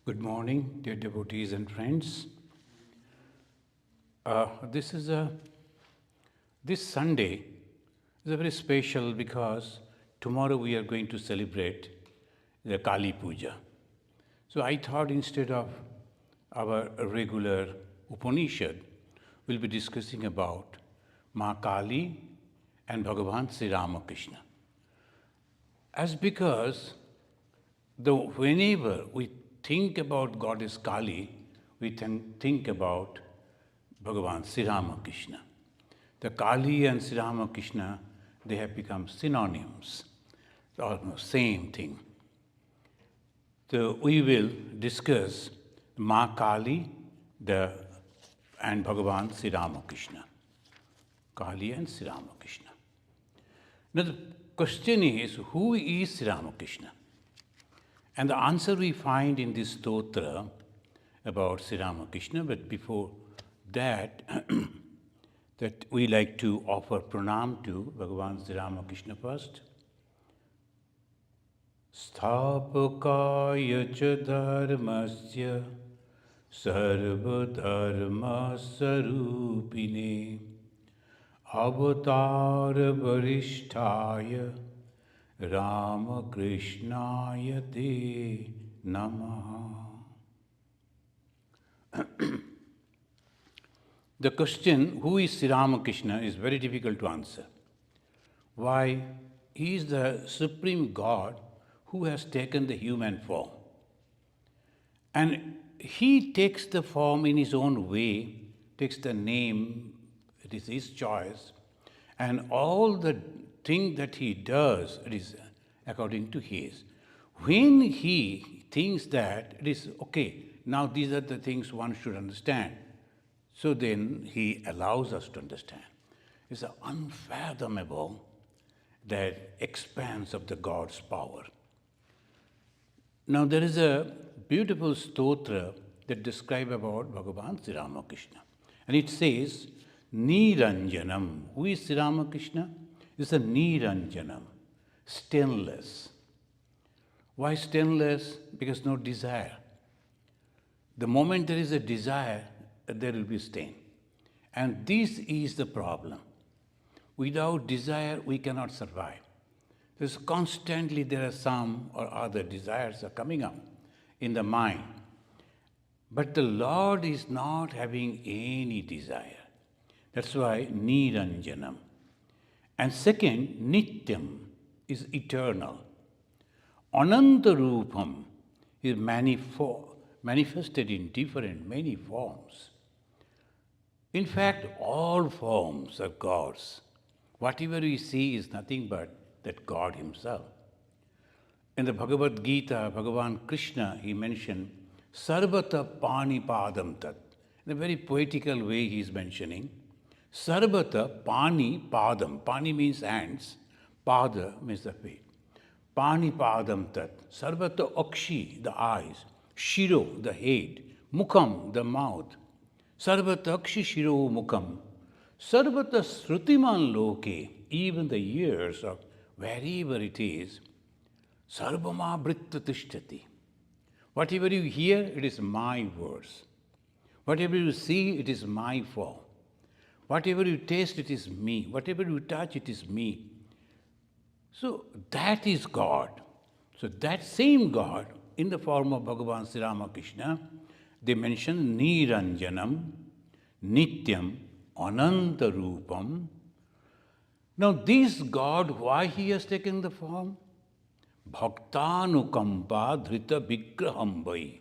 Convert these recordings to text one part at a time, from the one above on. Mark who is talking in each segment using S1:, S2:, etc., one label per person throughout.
S1: Good morning, dear devotees and friends. This is this Sunday is a very special because tomorrow we are going to celebrate the Kali Puja. So I thought instead of our regular Upanishad, we'll be discussing about Ma Kali and Bhagavan Sri Ramakrishna. As because whenever we think about Goddess Kali, we think about Bhagavan Sri Ramakrishna. The Kali and Sri Ramakrishna, they have become synonyms, almost same thing. So we will discuss Ma Kali and Bhagavan Sri Ramakrishna. Kali and Sri Ramakrishna. Now the question is, who is Sri Ramakrishna? And the answer we find in this stotra about Sri Ramakrishna, but before that, that we like to offer pranam to Bhagavan Sri Ramakrishna first. Sthapakaya cha dharmasya sarva dharma sarupine avatar varishtaya Ramakrishnaya te namaha. The question, who is Sri Ramakrishna, is very difficult to answer. Why? He is the Supreme God who has taken the human form. And he takes the form in his own way, takes the name, it is his choice, and all the thing that he does, it is according to his. When he thinks that it is okay, now these are the things one should understand, so then he allows us to understand. It's unfathomable, that expanse of the God's power. Now there is a beautiful stotra that describes about Bhagavan Sri Ramakrishna. And it says, Niranjanam. Who is Sri Ramakrishna? It's a Niranjanam, stainless. Why stainless? Because no desire. The moment there is a desire, there will be stain. And this is the problem. Without desire, we cannot survive. There's constantly there are some or other desires are coming up in the mind. But the Lord is not having any desire. That's why Niranjanam. And second, Nityam is eternal. Anantarupam is manifested in many forms. In fact, all forms are God's. Whatever we see is nothing but that God himself. In the Bhagavad Gita, Bhagavan Krishna, he mentioned, Sarvata Pani Padam Tat. In a very poetical way he is mentioning, Sarvata Pani Padam. Pani means hands, Pada means the feet. Pani Padam Tat. Sarvata Akshi, the eyes. Shiro, the head. Mukham, the mouth. Sarvata Akshi Shiro Mukham. Sarvata Srutiman Loke, even the ears of wherever it is. Sarvama Britta Tishtati. Whatever you hear, it is my words. Whatever you see, it is my form. Whatever you taste, it is me. Whatever you touch, it is me. So that is God. So that same God, in the form of Bhagavan Sri Ramakrishna, they mention Niranjanam, Nityam, Anantarupam. Now this God, why he has taken the form? Bhaktanukampa dhrita vigraham vai.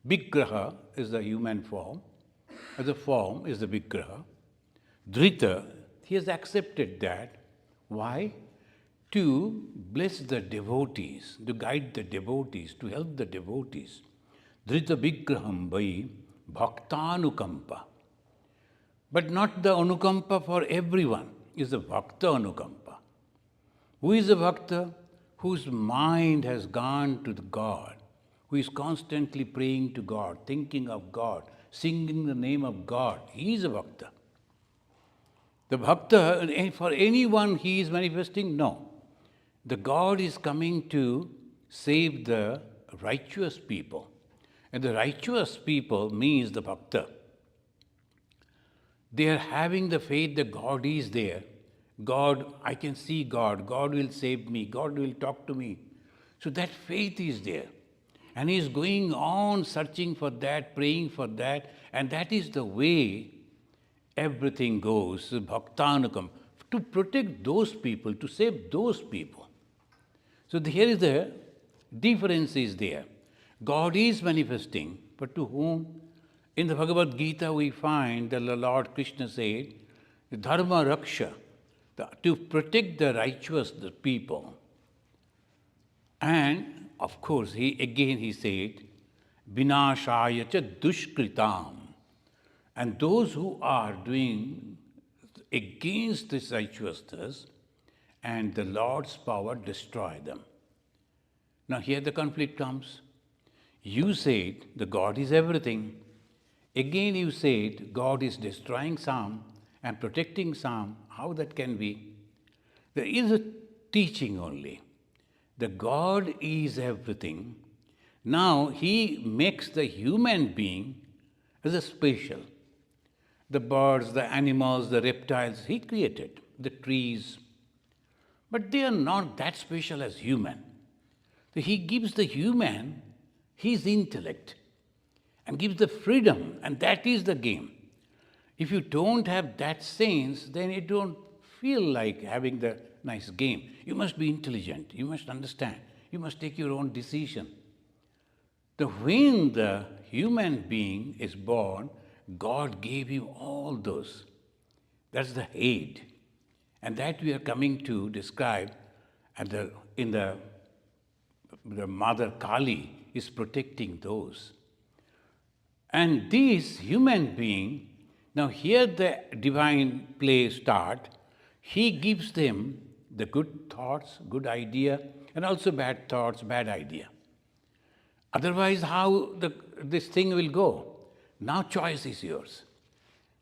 S1: Vigraha is the human form. The form is the vigraha. Dhrita, he has accepted that. Why? To bless the devotees, to guide the devotees, to help the devotees. Dhrita vigraham vai bhaktanukampa. But not the anukampa for everyone, is the bhakta anukampa. Who is the bhakta? Whose mind has gone to the God, who is constantly praying to God, thinking of God, singing the name of God. He is a bhakta. The bhakta, for anyone he is manifesting, no. The God is coming to save the righteous people. And the righteous people means the bhakta. They are having the faith that God is there. God, I can see God. God will save me. God will talk to me. So that faith is there. And he is going on searching for that, praying for that. And that is the way everything goes. Bhaktanukam. To protect those people, to save those people. So here is the difference is there. God is manifesting, but to whom? In the Bhagavad Gita we find that the Lord Krishna said, Dharma Raksha, to protect the righteous, the people. And of course, he said, Vinashaya cha dushkritam. And those who are doing against this righteousness, and the Lord's power destroy them. Now here the conflict comes. You said the God is everything. Again you said God is destroying some and protecting some. How that can be? There is a teaching only. The God is everything. Now he makes the human being as a special. The birds, the animals, the reptiles, he created, the trees. But they are not that special as human. So he gives the human his intellect and gives the freedom, and that is the game. If you don't have that sense, then you don't feel like having the nice game. You must be intelligent, you must understand, you must take your own decision. When the human being is born, God gave him all those. That's the aid. And that we are coming to describe in the Mother Kali is protecting those. And this human being, now here the divine play start, he gives them the good thoughts, good idea, and also bad thoughts, bad idea. Otherwise, how this thing will go? Now choice is yours.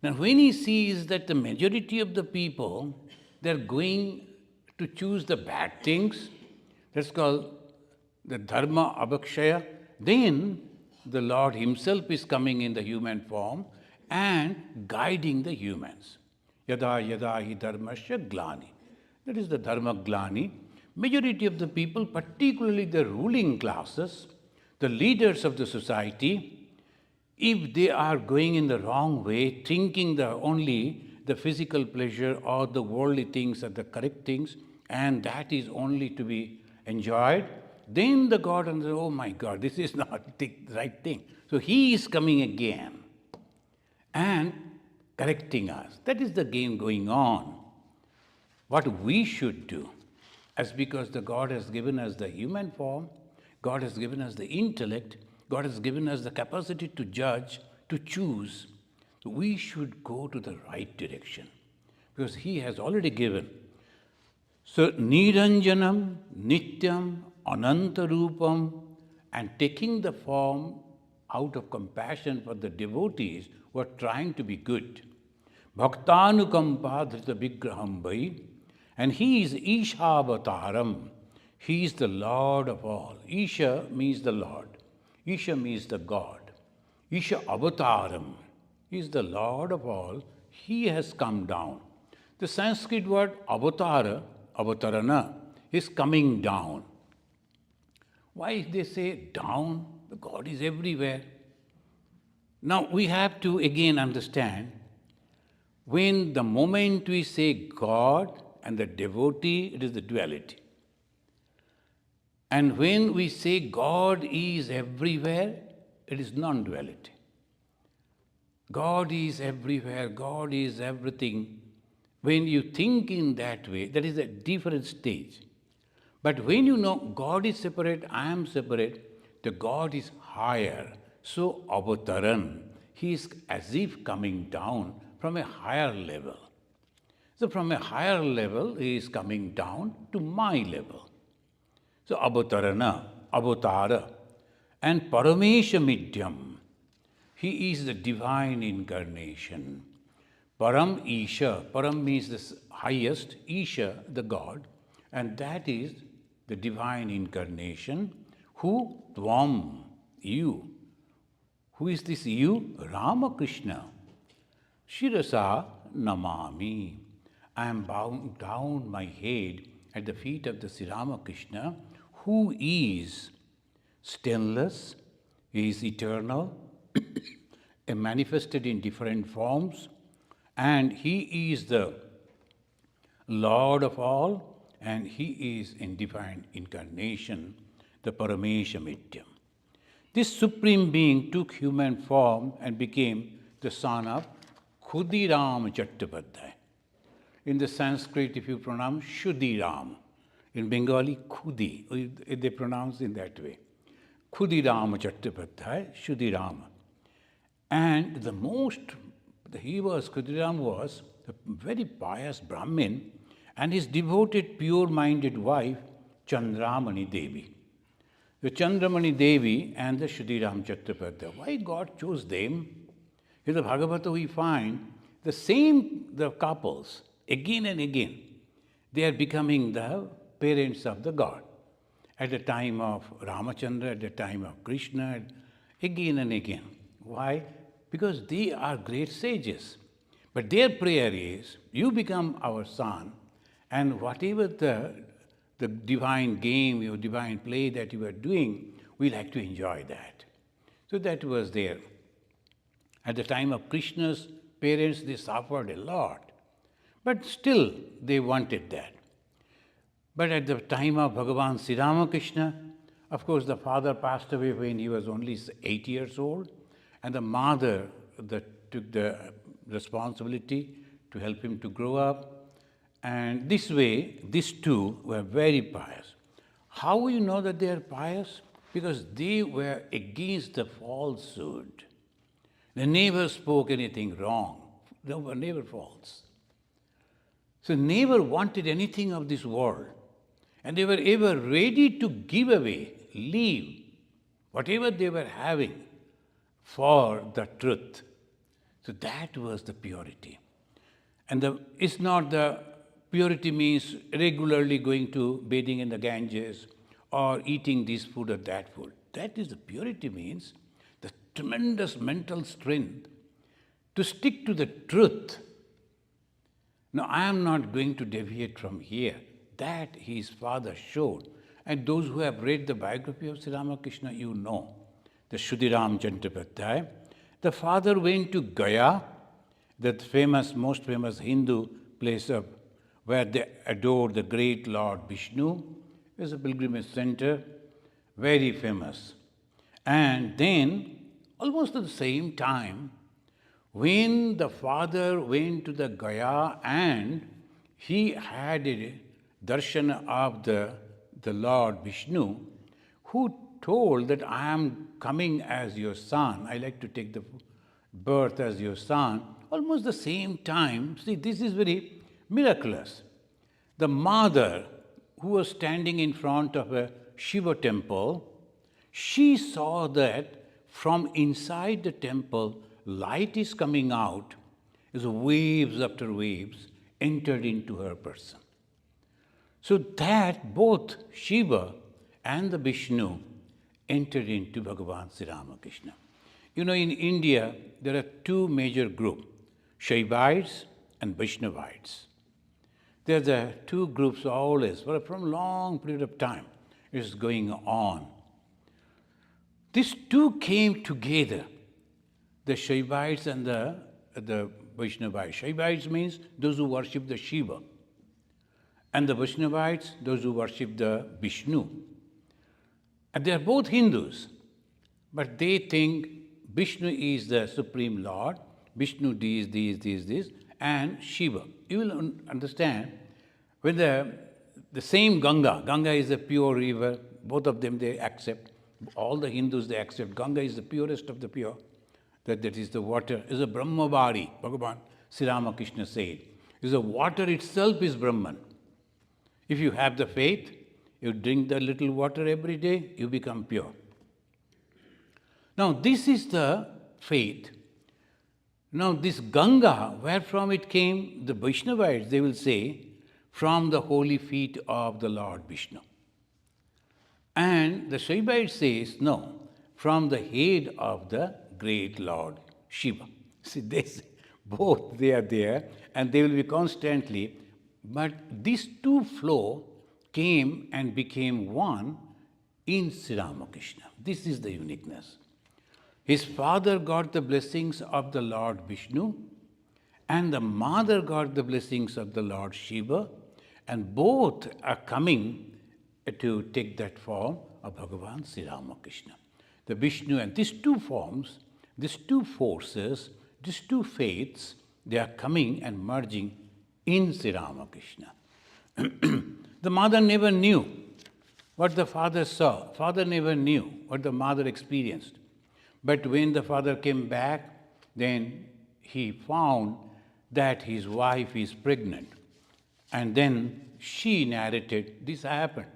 S1: Now when he sees that the majority of the people, they're going to choose the bad things, that's called the dharma abhakshaya, then the Lord himself is coming in the human form and guiding the humans. Yada yada hi dharmasya glani. That is the dharma glani. Majority of the people, particularly the ruling classes, the leaders of the society, if they are going in the wrong way, thinking only the physical pleasure or the worldly things are the correct things, and that is only to be enjoyed, then the God understands, oh my God, this is not the right thing. So he is coming again and correcting us. That is the game going on. What we should do, as because the God has given us the human form, God has given us the intellect, God has given us the capacity to judge, to choose, we should go to the right direction because he has already given. So, Niranjanam, Nityam, Anantarupam, and taking the form out of compassion for the devotees who are trying to be good. Bhaktanukampa dhrita vigraham vai, and he is Ishavataram. He is the Lord of all. Isha means the Lord. Isha means the God. Isha Avataram. He is the Lord of all. He has come down. The Sanskrit word avatara, avatarana, is coming down. Why they say down? The God is everywhere. Now we have to again understand, when the moment we say God and the devotee, it is the duality. And when we say God is everywhere, it is non-duality. God is everywhere, God is everything. When you think in that way, that is a different stage. But when you know God is separate, I am separate, the God is higher. So avataran, he is as if coming down from a higher level. So from a higher level, he is coming down to my level. So avatarana, avatara, and paramesha midyam. He is the divine incarnation. Param Isha, Param means the highest, Isha, the God, and that is the divine incarnation. Who? Tvam, you. Who is this you? Ramakrishna. Shirasa namami. I am bowing down my head at the feet of the Sri Ramakrishna, who is stainless, he is eternal, manifested in different forms, and he is the Lord of all, and he is in divine incarnation, the Paramesha. This Supreme Being took human form and became the son of Khudiram Chattopadhyay. In the Sanskrit, if you pronounce Shudiram, in Bengali, Khudi, they pronounce in that way. Khudiram Chattopadhyay, Shudiram. And Khudiram was a very pious Brahmin, and his devoted, pure-minded wife, Chandramani Devi. The Chandramani Devi and the Shudiram Chattopadhyay. Why God chose them? In the Bhagavata we find the couples, again and again, they are becoming the parents of the God. At the time of Ramachandra, at the time of Krishna, again and again. Why? Because they are great sages. But their prayer is, you become our son, and whatever the divine game or divine play that you are doing, we like to enjoy that. So that was there. At the time of Krishna's parents, they suffered a lot. But still, they wanted that. But at the time of Bhagavan Sri Ramakrishna, of course, the father passed away when he was only 8 years old, and the mother took the responsibility to help him to grow up. And this way, these two were very pious. How we know that they are pious? Because they were against the falsehood. They never spoke anything wrong. They were never false. So never wanted anything of this world. And they were ever ready to give away, leave, whatever they were having for the truth. So that was the purity. And it's not the purity means regularly going to bathing in the Ganges or eating this food or that food. That is the purity means the tremendous mental strength to stick to the truth. Now, I am not going to deviate from here. That his father showed. And those who have read the biography of Sri Ramakrishna, you know, the Shudiram Chattopadhyay. The father went to Gaya, that most famous Hindu place of where they adore the great Lord Vishnu. It was a pilgrimage center, very famous. And then, almost at the same time, when the father went to the Gaya and he had a darshan of the Lord Vishnu, who told that I am coming as your son, I like to take the birth as your son, almost the same time. See, this is very miraculous. The mother who was standing in front of a Shiva temple, she saw that from inside the temple, light is coming out, as waves after waves entered into her person. So that both Shiva and the Vishnu entered into Bhagavan Sri Ramakrishna. You know, in India, there are two major groups, Shaivites and Vaishnavites. They are the two groups always, from a long period of time, it is going on. These two came together, the Shaivites and the Vaishnavites. Shaivites means those who worship the Shiva. And the Vaishnavites, those who worship the Vishnu. And they are both Hindus, but they think Vishnu is the Supreme Lord, Vishnu this, and Shiva. You will understand, when the same Ganga is a pure river, both of them they accept, all the Hindus they accept, Ganga is the purest of the pure, that is the water, is a Brahmavari, Bhagavan Sri Ramakrishna said. Is the water itself is Brahman. If you have the faith, you drink the little water every day, you become pure. Now, this is the faith. Now, this Ganga, where from it came, the Vaishnavites, they will say, from the holy feet of the Lord Vishnu. And the Shaivite says, no, from the head of the great Lord Shiva. See, both they are there and they will be constantly, but these two flow came and became one in Sri Ramakrishna. This is the uniqueness. His father got the blessings of the Lord Vishnu, and the mother got the blessings of the Lord Shiva, and both are coming to take that form of Bhagavan Sri Ramakrishna. The Vishnu and these two forms, these two forces, these two faiths, they are coming and merging in Sri Ramakrishna. The mother never knew what the father saw. Father never knew what the mother experienced. But when the father came back, then he found that his wife is pregnant. And then she narrated, this happened.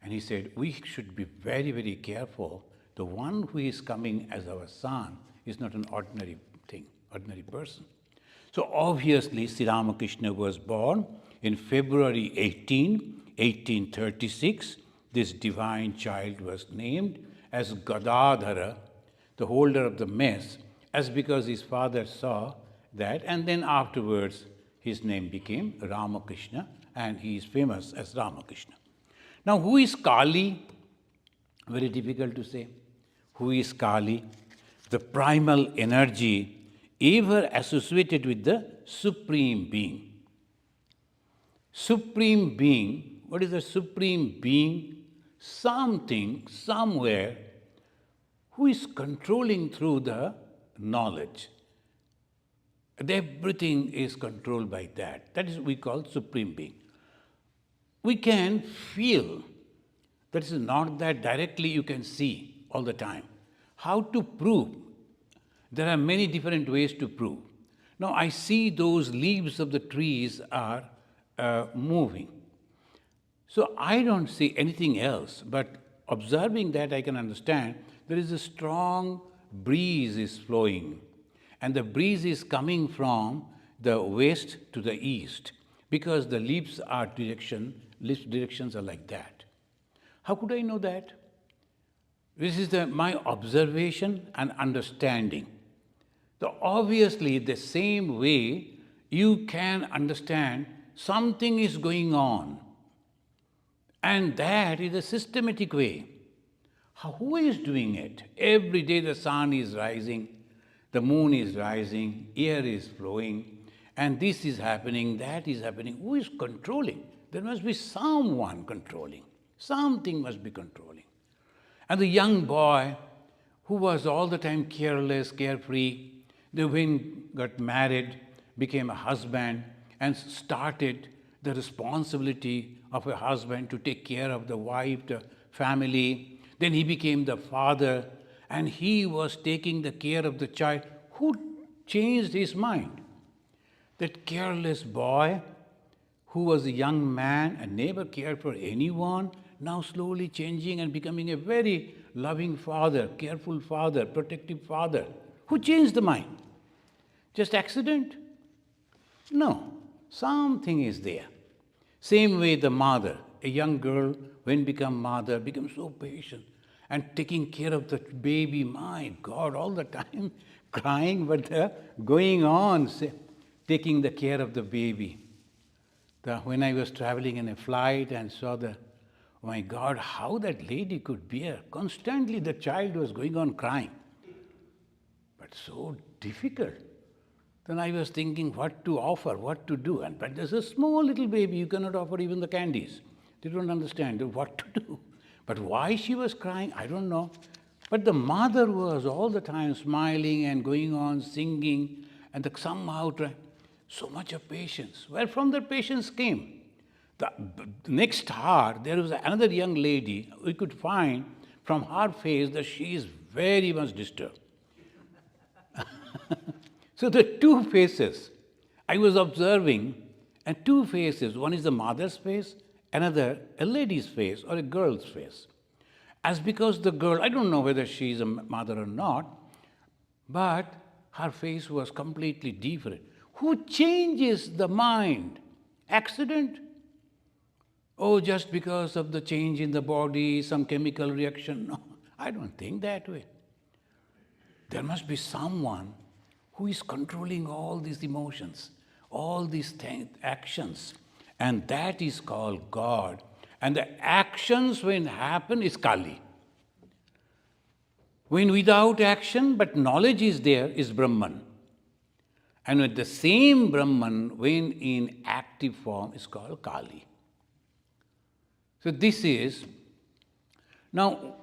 S1: And he said, we should be very, very careful. The one who is coming as our son is not an ordinary thing, ordinary person. So obviously, Sri Ramakrishna was born in February 1836. This divine child was named as Gadadhara, the holder of the mess, as because his father saw that, and then afterwards his name became Ramakrishna, and he is famous as Ramakrishna. Now, who is Kali? Very difficult to say. Who is Kali? The primal energy ever associated with the Supreme Being. Supreme Being, what is the Supreme Being? Something, somewhere, who is controlling through the knowledge. Everything is controlled by that. That is what we call Supreme Being. We can feel. That is not that directly you can see all the time. How to prove? There are many different ways to prove. Now, I see those leaves of the trees are moving. So I don't see anything else, but observing that I can understand there is a strong breeze is flowing, and the breeze is coming from the west to the east, because the leaves directions are like that. How could I know that? This is my observation and understanding. So obviously, the same way you can understand something is going on, and that is a systematic way. Who is doing it? Every day the sun is rising, the moon is rising, air is flowing, and this is happening, that is happening. Who is controlling? There must be someone controlling. Something must be controlling. And the young boy who was all the time careless, carefree, when got married, became a husband, and started the responsibility of a husband to take care of the wife, the family. Then he became the father, and he was taking the care of the child. Who changed his mind? That careless boy who was a young man and never cared for anyone, now slowly changing and becoming a very loving father, careful father, protective father. Who changed the mind? Just accident? No, something is there. Same way the mother, a young girl, when become mother, becomes so patient and taking care of the baby. My God, all the time crying, but going on, taking the care of the baby. When I was traveling in a flight and saw oh my God, how that lady could bear. Constantly the child was going on crying. But so difficult. Then I was thinking what to offer, what to do. But there's a small little baby, you cannot offer even the candies. They don't understand what to do. But why she was crying, I don't know. But the mother was all the time smiling and going on singing, and somehow so much of patience. Where from that patience came? The next hour, there was another young lady. We could find from her face that she is very much disturbed. So the two faces I was observing, and two faces. One is the mother's face, another a lady's face or a girl's face. As because the girl, I don't know whether she is a mother or not, but her face was completely different. Who changes the mind? Accident? Oh, just because of the change in the body, some chemical reaction? No, I don't think that way. there must be someone who is controlling all these emotions, all these actions. And that is called God. And the actions when happen is Kali. When without action, but knowledge is there, is Brahman. And with the same Brahman, when in active form, is called Kali. So this is, now,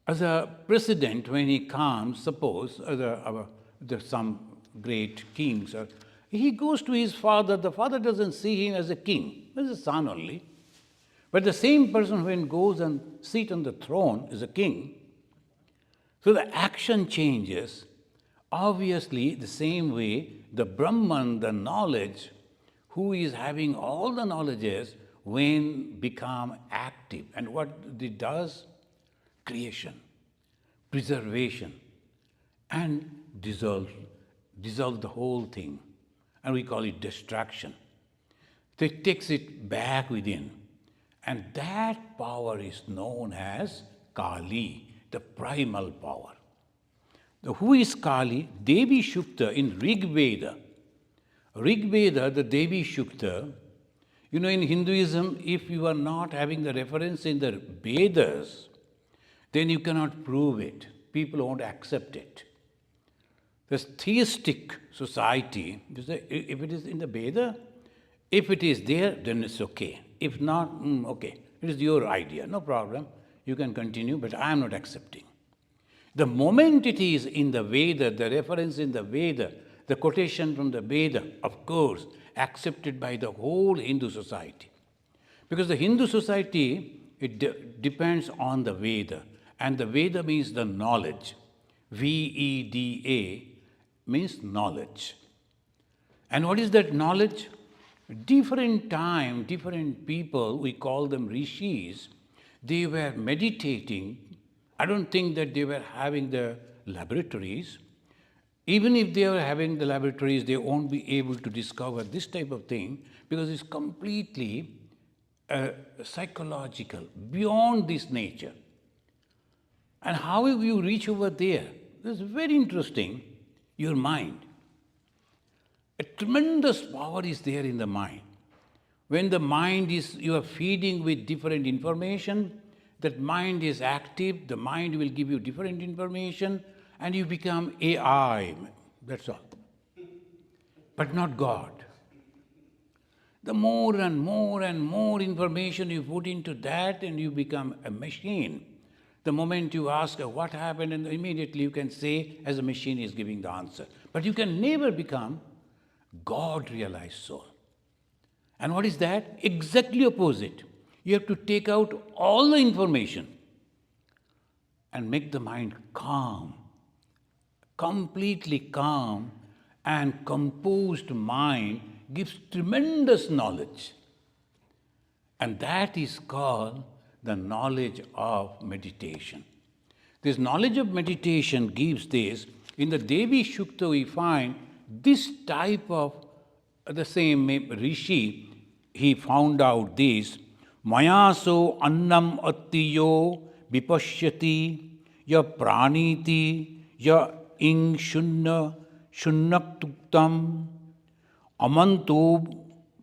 S1: as a president, when he comes, suppose, there's some great kings, he goes to his father. The father doesn't see him as a king, as a son only. But the same person when goes and sits on the throne is a king. So the action changes. Obviously, the same way, the Brahman, the knowledge, who is having all the knowledges, when become active. And what it does? Creation, preservation, and dissolve the whole thing. And we call it destruction. So it takes it back within. And that power is known as Kali, the primal power. Who is Kali? Devi Shukta in Rig Veda. Rig Veda, the Devi Shukta, in Hinduism, if you are not having the reference in the Vedas, then you cannot prove it. People won't accept it. The theistic society, if it is in the Veda, if it is there, then it's okay. If not, okay. It is your idea, no problem. You can continue, but I am not accepting. The moment it is in the Veda, the reference in the Veda, the quotation from the Veda, of course, accepted by the whole Hindu society. Because the Hindu society, it depends on the Veda. And the Veda means the knowledge. Veda means knowledge. And what is that knowledge? Different time, different people, we call them rishis, they were meditating. I don't think that they were having the laboratories. Even if they are having the laboratories, they won't be able to discover this type of thing because it's completely psychological, beyond this nature. And how will you reach over there? This is very interesting, your mind. A tremendous power is there in the mind. When the mind is, you are feeding with different information, that mind is active, the mind will give you different information, and you become AI, that's all. But not God. The more and more and more information you put into that, and you become a machine. The moment you ask what happened, and immediately you can say, as a machine is giving the answer. But you can never become God-realized soul. And what is that? Exactly opposite. You have to take out all the information and make the mind calm, completely calm, and composed mind gives tremendous knowledge. And that is called the knowledge of meditation. This knowledge of meditation gives this. In the Devi Shukta we find this type of the same rishi, he found out this. Mayaso annam attiyo vipashyati ya praniti ya ing shunnaktuktam amanto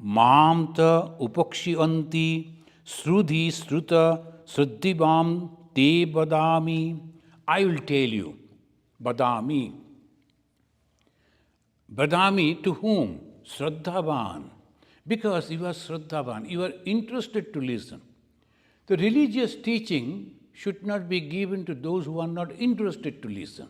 S1: mamta upakshiyanti srudhi sruta sruddhibam te badami. I will tell you, badami. Badami to whom? Shraddhavan. Because you are Shraddhavan, you are interested to listen. The religious teaching should not be given to those who are not interested to listen.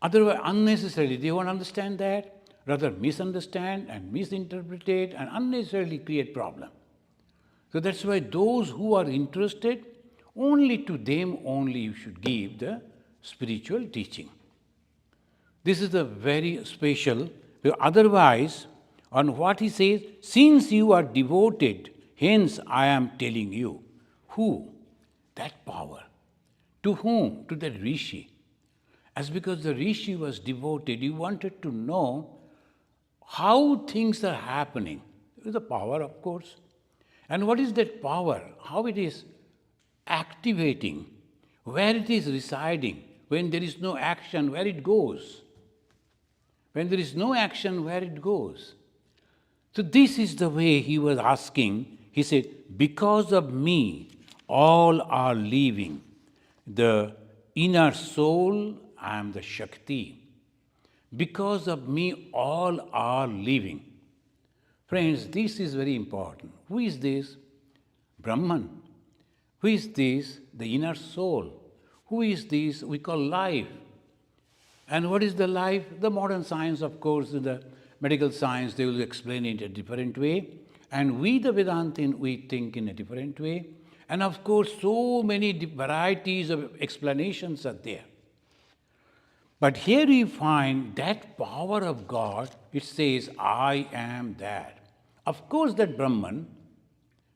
S1: Otherwise, unnecessarily, they won't understand that, rather misunderstand and misinterpret and unnecessarily create problem. So that's why those who are interested, only to them only you should give the spiritual teaching. This is a very special, otherwise, on what he says, since you are devoted, hence I am telling you. Who? That power. To whom? To the rishi. As because the rishi was devoted, he wanted to know how things are happening. The power, of course. And what is that power? How it is activating, where it is residing, When there is no action, where it goes? When there is no action, where it goes? So this is the way he was asking. He said, because of me, all are leaving. The inner soul, I am the Shakti. Because of me, all are leaving. Friends, this is very important. Who is this? Brahman. Who is this? The inner soul. Who is this? We call life. And what is the life? The modern science, of course, the medical science, they will explain it a different way. And we, the Vedantin, we think in a different way. And of course, so many varieties of explanations are there. But here we find that power of God, it says, I am that. Of course, that Brahman,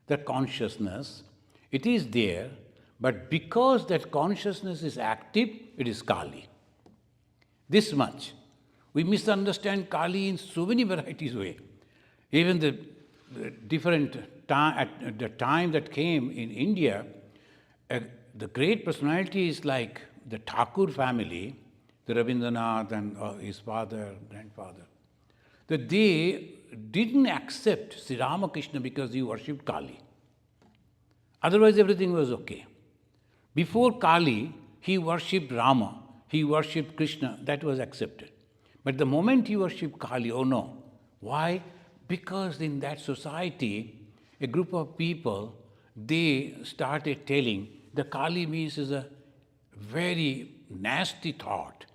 S1: that consciousness, it is there, but because that consciousness is active, it is Kali. This much. We misunderstand Kali in so many varieties of ways. Even the different time, at the time that came in India, the great personalities like the Thakur family, the Rabindranath and his father, grandfather, that they didn't accept Sri Ramakrishna because he worshipped Kali. Otherwise, everything was okay. Before Kali, he worshipped Rama, he worshipped Krishna, that was accepted. But the moment he worshipped Kali, oh no. Why? Because in that society, a group of people, they started telling the Kali means is a very nasty thought.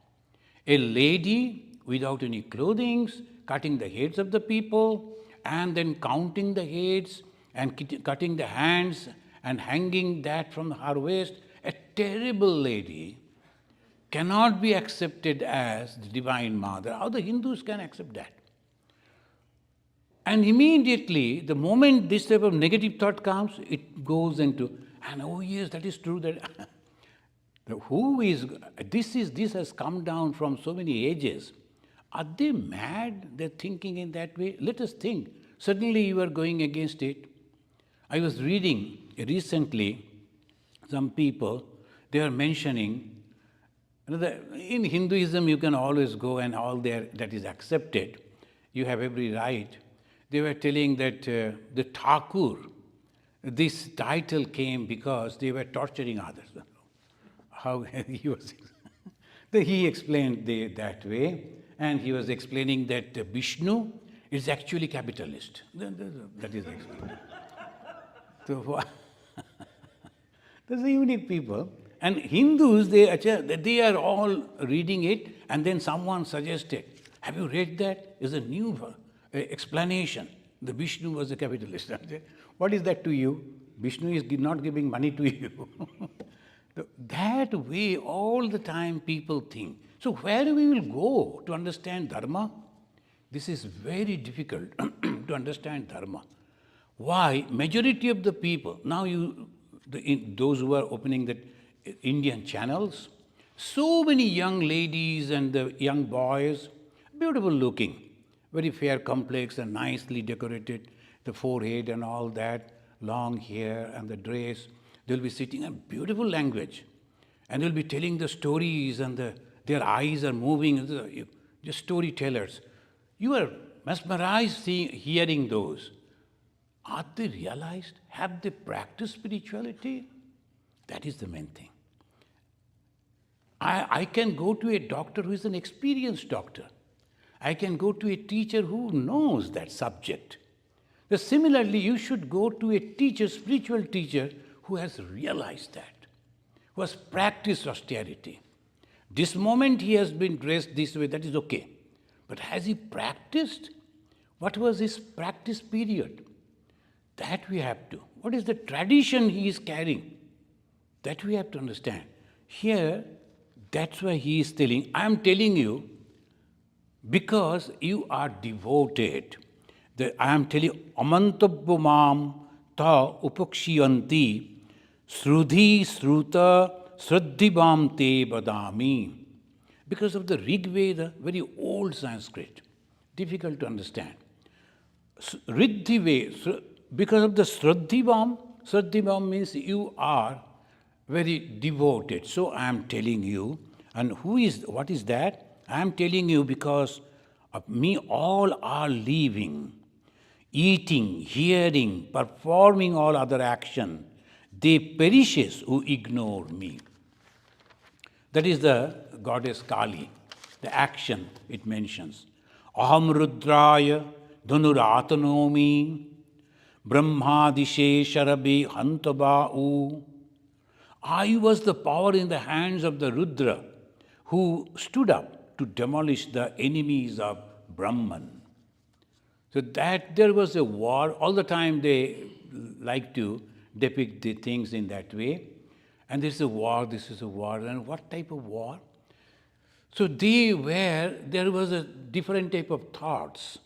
S1: A lady without any clothing, cutting the heads of the people, and then counting the heads, and cutting the hands, and hanging that from her waist. A terrible lady cannot be accepted as the Divine Mother. How the Hindus can accept that? And immediately, the moment this type of negative thought comes, it goes into, and oh yes, that is true, that this has come down from so many ages. Are they mad? They're thinking in that way? Let us think. Suddenly you are going against it. I was reading recently, some people, they are mentioning, in Hinduism you can always go and all there that is accepted. You have every right. They were telling that the Thakur, this title came because they were torturing others. How he was, he explained that way, and he was explaining that Vishnu is actually capitalist. That is explained. So those are unique people. And Hindus, they are all reading it, and then someone suggested, have you read that? It's a new explanation. The Vishnu was a capitalist. What is that to you? Vishnu is not giving money to you. That way, all the time people think. So where we will go to understand Dharma? This is very difficult to understand Dharma. Why? Majority of the people, now those who are opening the Indian channels, so many young ladies and the young boys, beautiful looking, very fair complex and nicely decorated, the forehead and all that, long hair and the dress. They'll be sitting in beautiful language, and they'll be telling the stories, and their eyes are moving, just storytellers. You are mesmerized hearing those. Are they realized? Have they practiced spirituality? That is the main thing. I can go to a doctor who is an experienced doctor. I can go to a teacher who knows that subject. Similarly, you should go to a teacher, spiritual teacher, who has realized that, who has practiced austerity. This moment he has been dressed this way, that is okay. But has he practiced? What was his practice period? That we have to. What is the tradition he is carrying? That we have to understand. Here, that's why he is telling, I am telling you, because you are devoted. I am telling you, amantabhumam ta upakshiyanti srudhi sruta sraddhibam te badami. Because of the Rig Veda, very old Sanskrit, difficult to understand. Riddhive, because of the Sraddhibam means you are very devoted. So I am telling you, And what is that? I am telling you because of me all are leaving, eating, hearing, performing all other action. They perishes who ignore me. That is the goddess Kali, the action it mentions. Aham rudraya dhanuratanomi brahmadishe sharabe hantaba'u. I was the power in the hands of the Rudra who stood up to demolish the enemies of Brahman. So that there was a war. All the time they like to depict the things in that way. And this is a war, this is a war. And what type of war? So there was a different type of thoughts.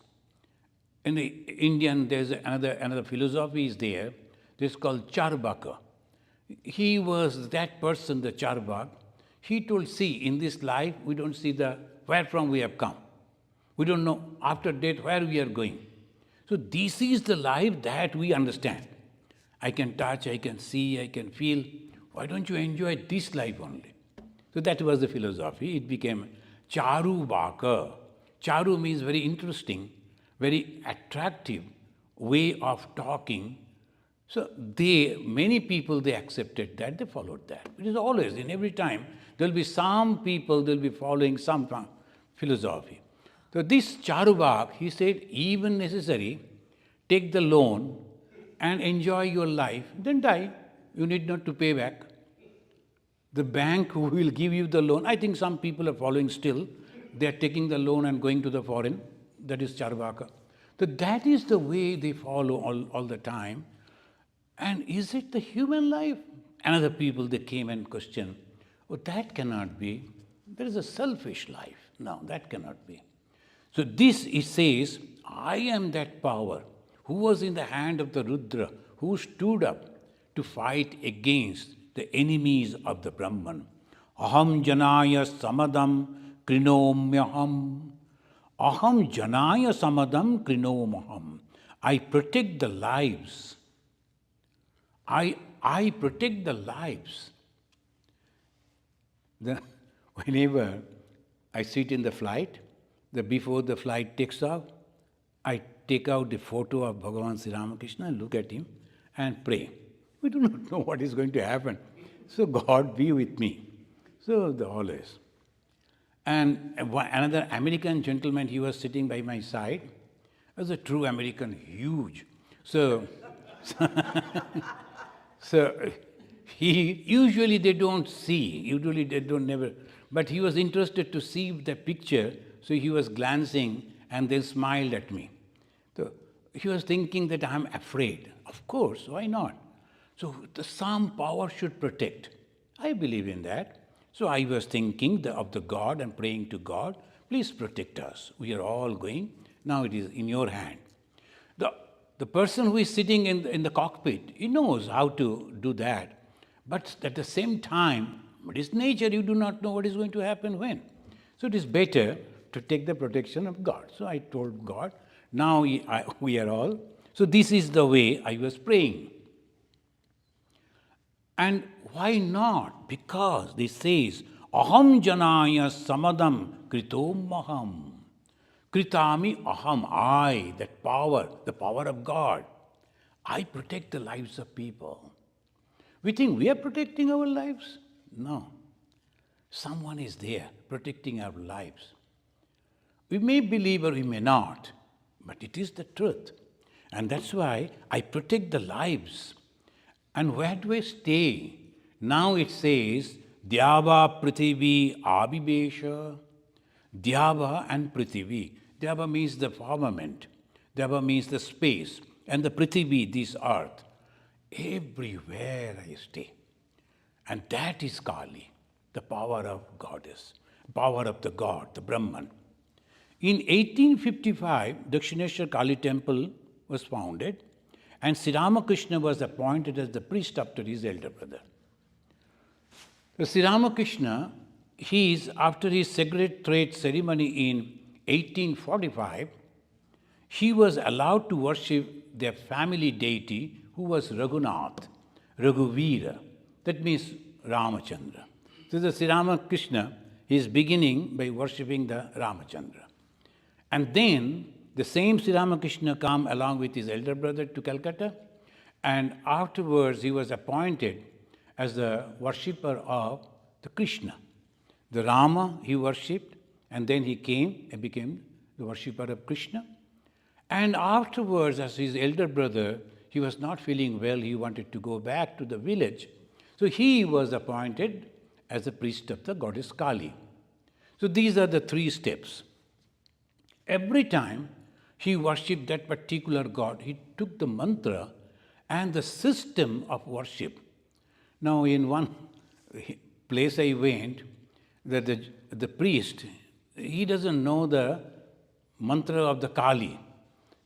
S1: In the Indian, there's another philosophy is there. This is called Charvaka. He was that person, the Charvak. He told, see, in this life, we don't see where from we have come. We don't know after death where we are going. So this is the life that we understand. I can touch, I can see, I can feel. Why don't you enjoy this life only? So that was the philosophy. It became Charuvaka. Charu means very interesting, very attractive way of talking. So many people, they accepted that, they followed that. It is always, in every time, there will be some people, they will be following some philosophy. So this Charuvak, he said, even necessary, take the loan and enjoy your life, then die. You need not to pay back. The bank who will give you the loan, I think some people are following still, they are taking the loan and going to the foreign, that is Charvaka. So that is the way they follow all the time. And is it the human life? Another people, they came and questioned, oh, that cannot be. There is a selfish life. No, that cannot be. So this, it says, I am that power who was in the hand of the Rudra, who stood up to fight against the enemies of the Brahman. Aham janaya samadam krinomyaham. Aham janaya samadam krinomaham. I protect the lives. I protect the lives. Whenever I sit in the flight, before the flight takes off, I take out the photo of Bhagavan Sri Ramakrishna and look at him and pray. We do not know what is going to happen. So God be with me. So always. And another American gentleman, he was sitting by my side. He was a true American, huge. So usually they don't see, never, but he was interested to see the picture, so he was glancing and then smiled at me. So he was thinking that I'm afraid. Of course, why not? So some power should protect. I believe in that. So I was thinking of the God and praying to God, please protect us. We are all going. Now it is in your hand. The person who is sitting in the cockpit, he knows how to do that. But at the same time, it is nature, you do not know what is going to happen when. So it is better to take the protection of God. So I told God, now we are all. So this is the way I was praying. And why not? Because this says, aham janaya samadam kritom maham. Kritami aham, I, that power, the power of God. I protect the lives of people. We think we are protecting our lives? No. Someone is there protecting our lives. We may believe or we may not, but it is the truth. And that's why I protect the lives. And where do I stay? Now it says, Dhyava Prithivi Abhibesha. Dhyava and Prithivi. Dhyava means the firmament. Dhyava means the space. And the Prithivi, this earth. Everywhere I stay. And that is Kali, the power of goddess, power of the god, the Brahman. In 1855, Dakshineshwar Kali temple was founded, and Sri Ramakrishna was appointed as the priest after his elder brother. So Sri Ramakrishna, after his cigarette trade ceremony in 1845, he was allowed to worship their family deity, who was Raghunath, Raghuvira. That means Ramachandra. So the Sri Ramakrishna, he is beginning by worshipping the Ramachandra. And then the same Sri Ramakrishna come along with his elder brother to Calcutta, and afterwards he was appointed as the worshipper of the Krishna. The Rama he worshipped, and then he came and became the worshipper of Krishna. And afterwards, as his elder brother, he was not feeling well, he wanted to go back to the village. So he was appointed as a priest of the goddess Kali. So these are the 3 steps. Every time he worshipped that particular god, he took the mantra and the system of worship. Now, in one place I went, that the priest, he doesn't know the mantra of the Kali,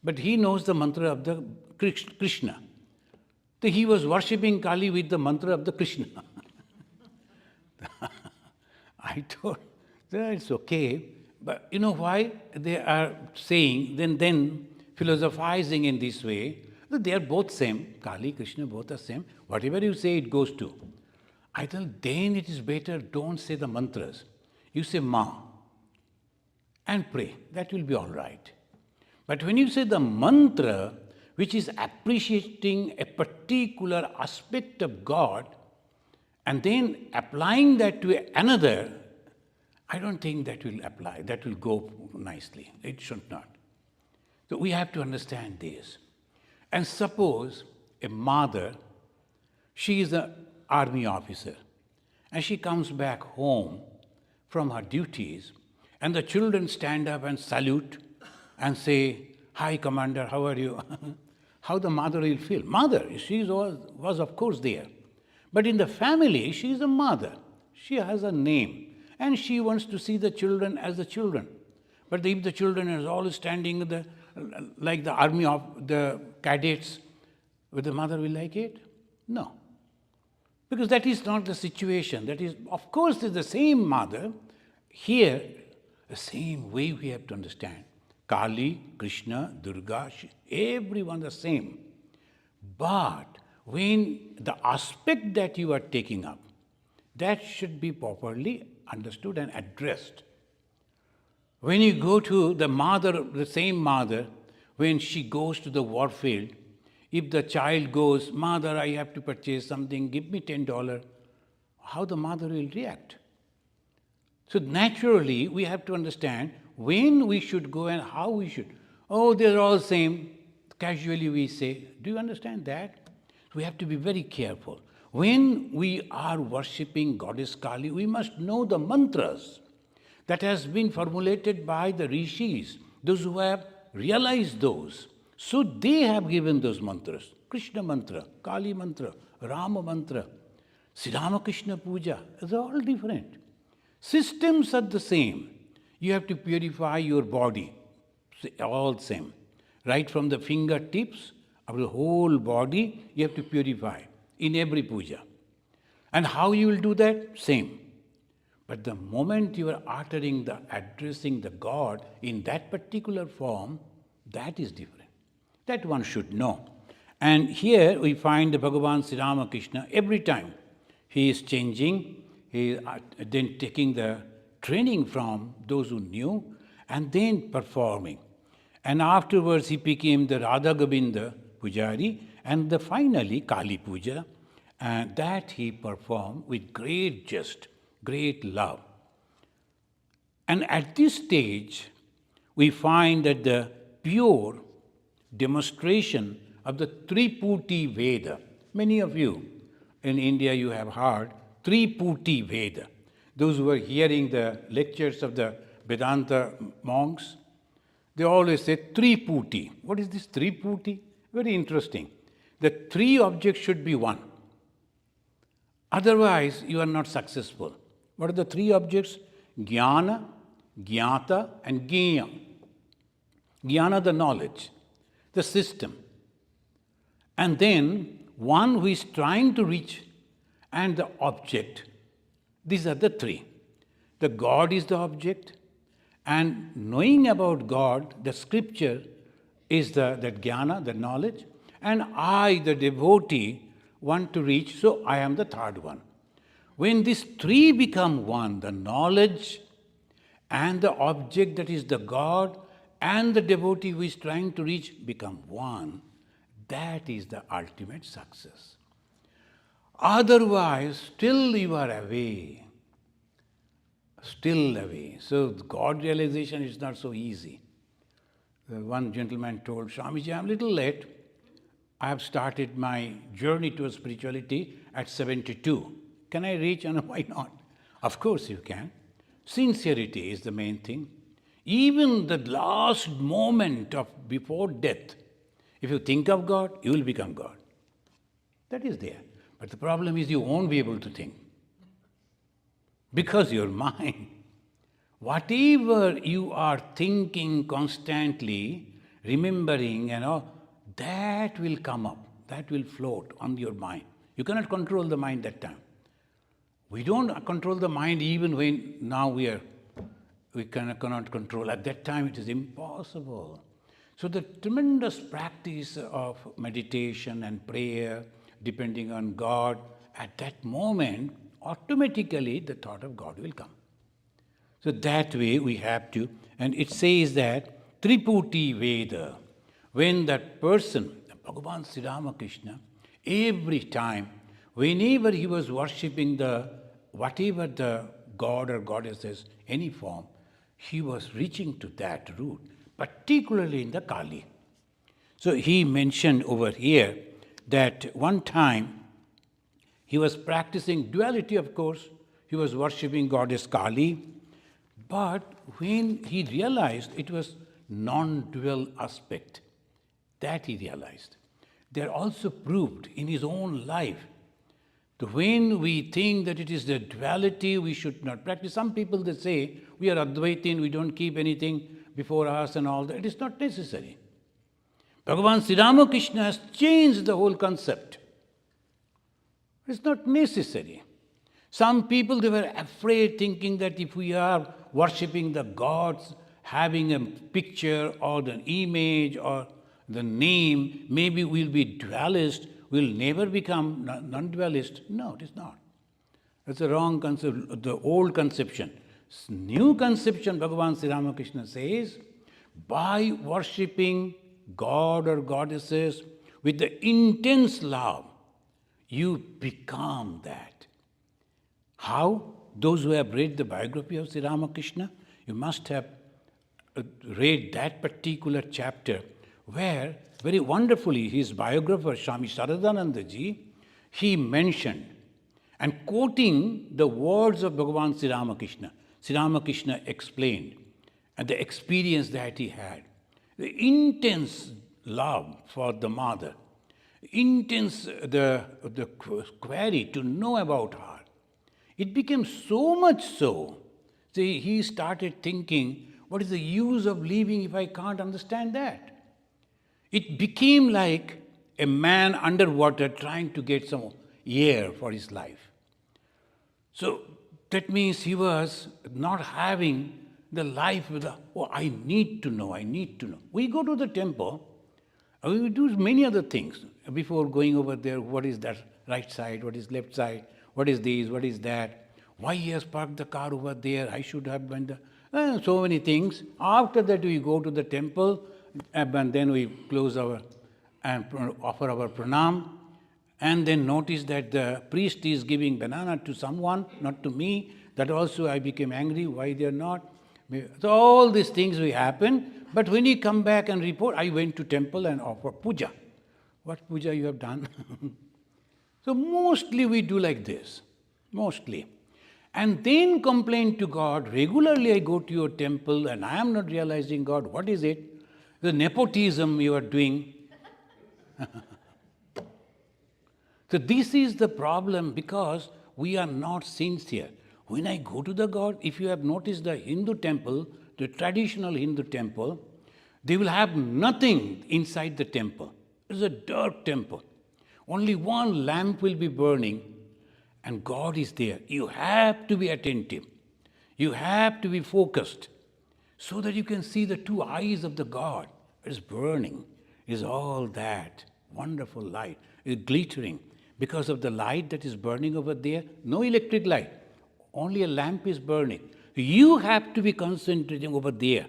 S1: but he knows the mantra of the Krishna. So he was worshipping Kali with the mantra of the Krishna. I told, it's okay, but you know why they are saying, then philosophizing in this way, that they are both same, Kali, Krishna, both are same. Whatever you say, it goes to. I thought, then it is better, don't say the mantras. You say Ma and pray. That will be all right. But when you say the mantra, which is appreciating a particular aspect of God, and then applying that to another, I don't think that will apply. That will go nicely. It should not. So we have to understand this. And suppose a mother, she is an army officer, and she comes back home from her duties, and the children stand up and salute and say, "Hi, Commander, how are you?" How the mother will feel? Mother, she was of course there. But in the family, she is a mother. She has a name, and she wants to see the children as the children. But if the children are all standing like the army of the cadets, will the mother will like it? No. Because that is not the situation. That is, of course, it's the same mother. Here, the same way we have to understand. Kali, Krishna, Durga, everyone the same. But when the aspect that you are taking up, that should be properly understood and addressed. When you go to the mother, the same mother, when she goes to the war field, if the child goes, "Mother, I have to purchase something, give me $10, how the mother will react? So naturally, we have to understand when we should go and how we should. Oh, they're all same. Casually we say, do you understand that? We have to be very careful. When we are worshipping Goddess Kali, we must know the mantras that has been formulated by the rishis, those who have realized those. So they have given those mantras. Krishna mantra, Kali mantra, Rama mantra, Sri Ramakrishna puja, it's all different. Systems are the same. You have to purify your body, all same. Right from the fingertips of the whole body, you have to purify in every puja. And how you will do that? Same. But the moment you are addressing the God in that particular form, that is different. That one should know. And here we find the Bhagavan Sri Ramakrishna, every time he is changing, he is then taking the training from those who knew, and then performing. And afterwards he became the Radha Govinda Pujari, and finally Kali Puja, and that he performed with great zest, great love. And at this stage, we find that the pure demonstration of the Triputi Veda. Many of you in India, you have heard Triputi Veda. Those who are hearing the lectures of the Vedanta monks, they always say Triputi. What is this Triputi? Very interesting. The 3 objects should be one. Otherwise, you are not successful. What are the 3 objects? Jnana, Jnata, and Gnya. Jnana, the knowledge, the system. And then one who is trying to reach, and the object. These are the 3. The God is the object, and knowing about God, the scripture is that jnana, the knowledge, and I, the devotee, want to reach, so I am the 3rd one. When these three become one, the knowledge and the object that is the God and the devotee who is trying to reach become one, that is the ultimate success. Otherwise, still you are away. Still away. So God realization is not so easy. One gentleman told Swamiji, I'm a little late. I have started my journey towards spirituality at 72. Can I reach? And why not? Of course you can. Sincerity is the main thing. Even the last moment of before death, if you think of God, you will become God. That is there. But the problem is you won't be able to think. Because your mind, whatever you are thinking constantly, remembering, that will come up, that will float on your mind. You cannot control the mind that time. We don't control the mind even when now we cannot control. At that time it is impossible. So the tremendous practice of meditation and prayer, depending on God, at that moment, automatically the thought of God will come. So that way we have to, and it says that Triputi Veda, when that person, Bhagavan Sri Ramakrishna, every time, whenever he was worshipping whatever the God or goddesses, any form, he was reaching to that root, particularly in the Kali. So he mentioned over here that one time he was practicing duality, of course. He was worshipping goddess Kali, but when he realized it was non-dual aspect, that he realized. They are also proved in his own life. that when we think that it is the duality, we should not practice. Some people, they say, we are Advaitin, we don't keep anything before us and all that. It is not necessary. Bhagavan Sri Ramakrishna has changed the whole concept. It is not necessary. Some people, they were afraid, thinking that if we are worshipping the gods, having a picture or the image or the name, maybe we'll be dualist, we'll never become non-dualist. No, it is not. That's a wrong concept, the old conception. New conception, Bhagavan Sri Ramakrishna says, by worshipping God or goddesses with the intense love, you become that. How? Those who have read the biography of Sri Ramakrishna, you must have read that particular chapter where, very wonderfully, his biographer, Swami Ishatmananda ji, he mentioned, and quoting the words of Bhagavan Sri Ramakrishna explained, and the experience that he had, the intense love for the mother, intense the query to know about her. It became so much so, see, he started thinking, what is the use of living if I can't understand that? It became like a man underwater trying to get some air for his life. So that means he was not having the life with I need to know. We go to the temple, we do many other things before going over there. What is that right side? What is left side? What is this? What is that? Why he has parked the car over there? I should have went there. So many things. After that, we go to the temple, and then we close and offer our pranam, and then notice that the priest is giving banana to someone, not to me. That also I became angry. Why they are not? So all these things will happen. But when you come back and report, I went to temple and offer puja. What puja you have done? So mostly we do like this. Mostly. And then complain to God, regularly I go to your temple and I am not realizing God. What is it? The nepotism you are doing. So this is the problem, because we are not sincere. When I go to the God, if you have noticed the Hindu temple, the traditional Hindu temple, they will have nothing inside the temple. It is a dark temple. Only one lamp will be burning and God is there. You have to be attentive. You have to be focused so that you can see the two eyes of the God. It is burning. It is all that wonderful light. It is glittering. because of the light that is burning over there. No electric light, only a lamp is burning. You have to be concentrating over there,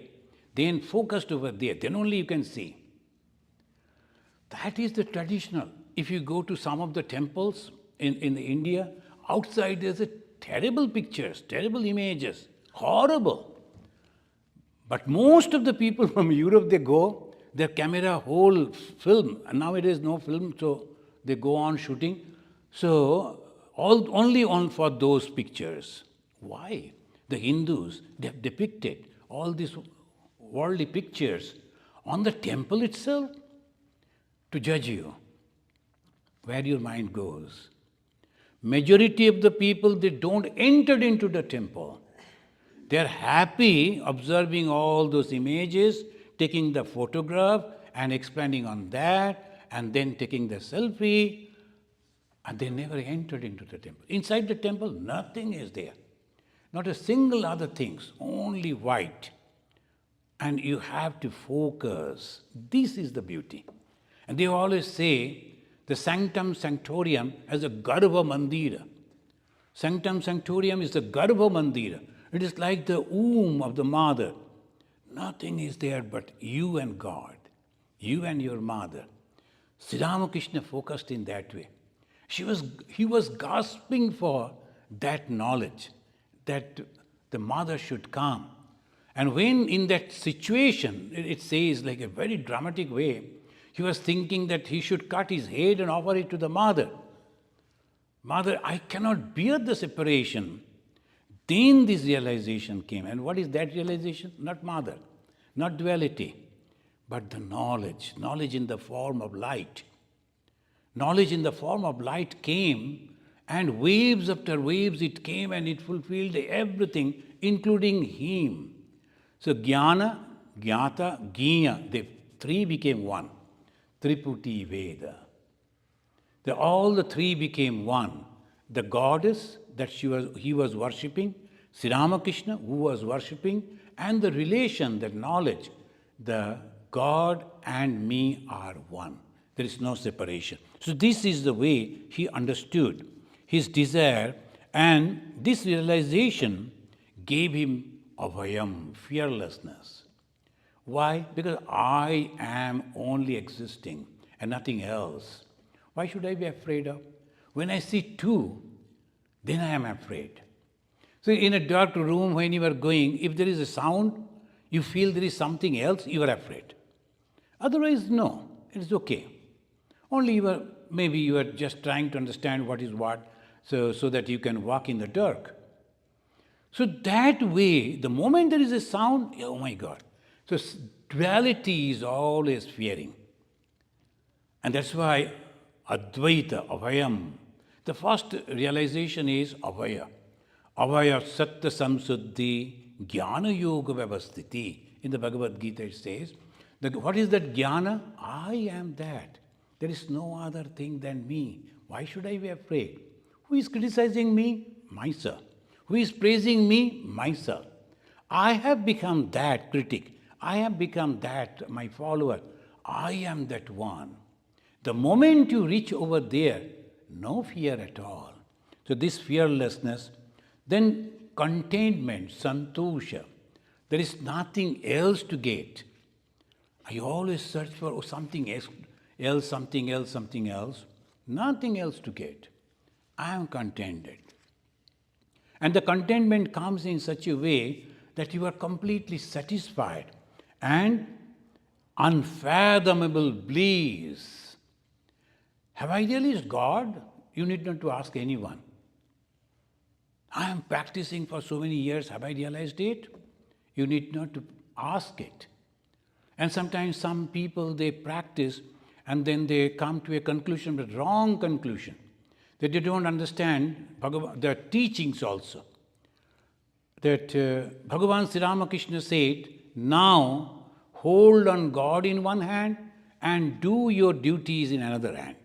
S1: then focused over there, then only you can see. That is the traditional. If you go to some of the temples in India, outside there's a terrible pictures, terrible images, horrible. But most of the people from Europe, they go, their camera whole film, and nowadays no film, so they go on shooting. So only on for those pictures. Why? The Hindus, they have depicted all these worldly pictures on the temple itself to judge you, where your mind goes. Majority of the people, they don't enter into the temple. They are happy observing all those images, taking the photograph and expanding on that, and then taking the selfie, and they never entered into the temple. Inside the temple, nothing is there. Not a single other things, only white. And you have to focus. This is the beauty. And they always say, the sanctum sanctorium as a Garbha Mandira. Sanctum sanctorium is the Garbha Mandira. It is like the womb of the mother. Nothing is there but you and God, you and your mother. Sri Ramakrishna focused in that way. He was gasping for that knowledge, that the mother should come. And when in that situation, it says like a very dramatic way, he was thinking that he should cut his head and offer it to the mother. Mother, I cannot bear the separation. Then this realization came. And what is that realization? Not mother, not duality, but the knowledge in the form of light. Knowledge in the form of light came, and waves after waves it came, and it fulfilled everything, including him. So Jnana, Jnata, Gnya, the three became one. Triputi Veda. All the three became one. The goddess that he was worshipping, Sri Ramakrishna who was worshipping, and the relation, that knowledge, the God and me are one. There is no separation. So this is the way he understood his desire, and this realization gave him abhayam, fearlessness. Why? Because I am only existing and nothing else. Why should I be afraid of? When I see two, then I am afraid. So in a dark room, when you are going, if there is a sound, you feel there is something else, you are afraid. Otherwise, no, it is okay. Only maybe you are just trying to understand what is what, so that you can walk in the dark. So that way, the moment there is a sound, oh my God. So duality is always fearing. And that's why Advaita, Abhayam, the first realization is Abhaya. Abhaya Satya Samsuddhi Jnana Yoga Vyavasthiti. In the Bhagavad Gita it says, what is that jnana? I am that. There is no other thing than me. Why should I be afraid? Who is criticizing me? Myself. Who is praising me? Myself. I have become that critic. I have become that my follower. I am that one. The moment you reach over there, no fear at all. So this fearlessness, then contentment, santosha. There is nothing else to get. I always search for something else, something else. Nothing else to get. I am contented. And the contentment comes in such a way that you are completely satisfied and unfathomable bliss. Have I realized God? You need not to ask anyone. I am practicing for so many years. Have I realized it? You need not to ask it. And sometimes some people, they practice and then they come to a conclusion, but wrong conclusion. That they don't understand the teachings also. That Bhagavan Sri Ramakrishna said, now hold on God in one hand and do your duties in another hand.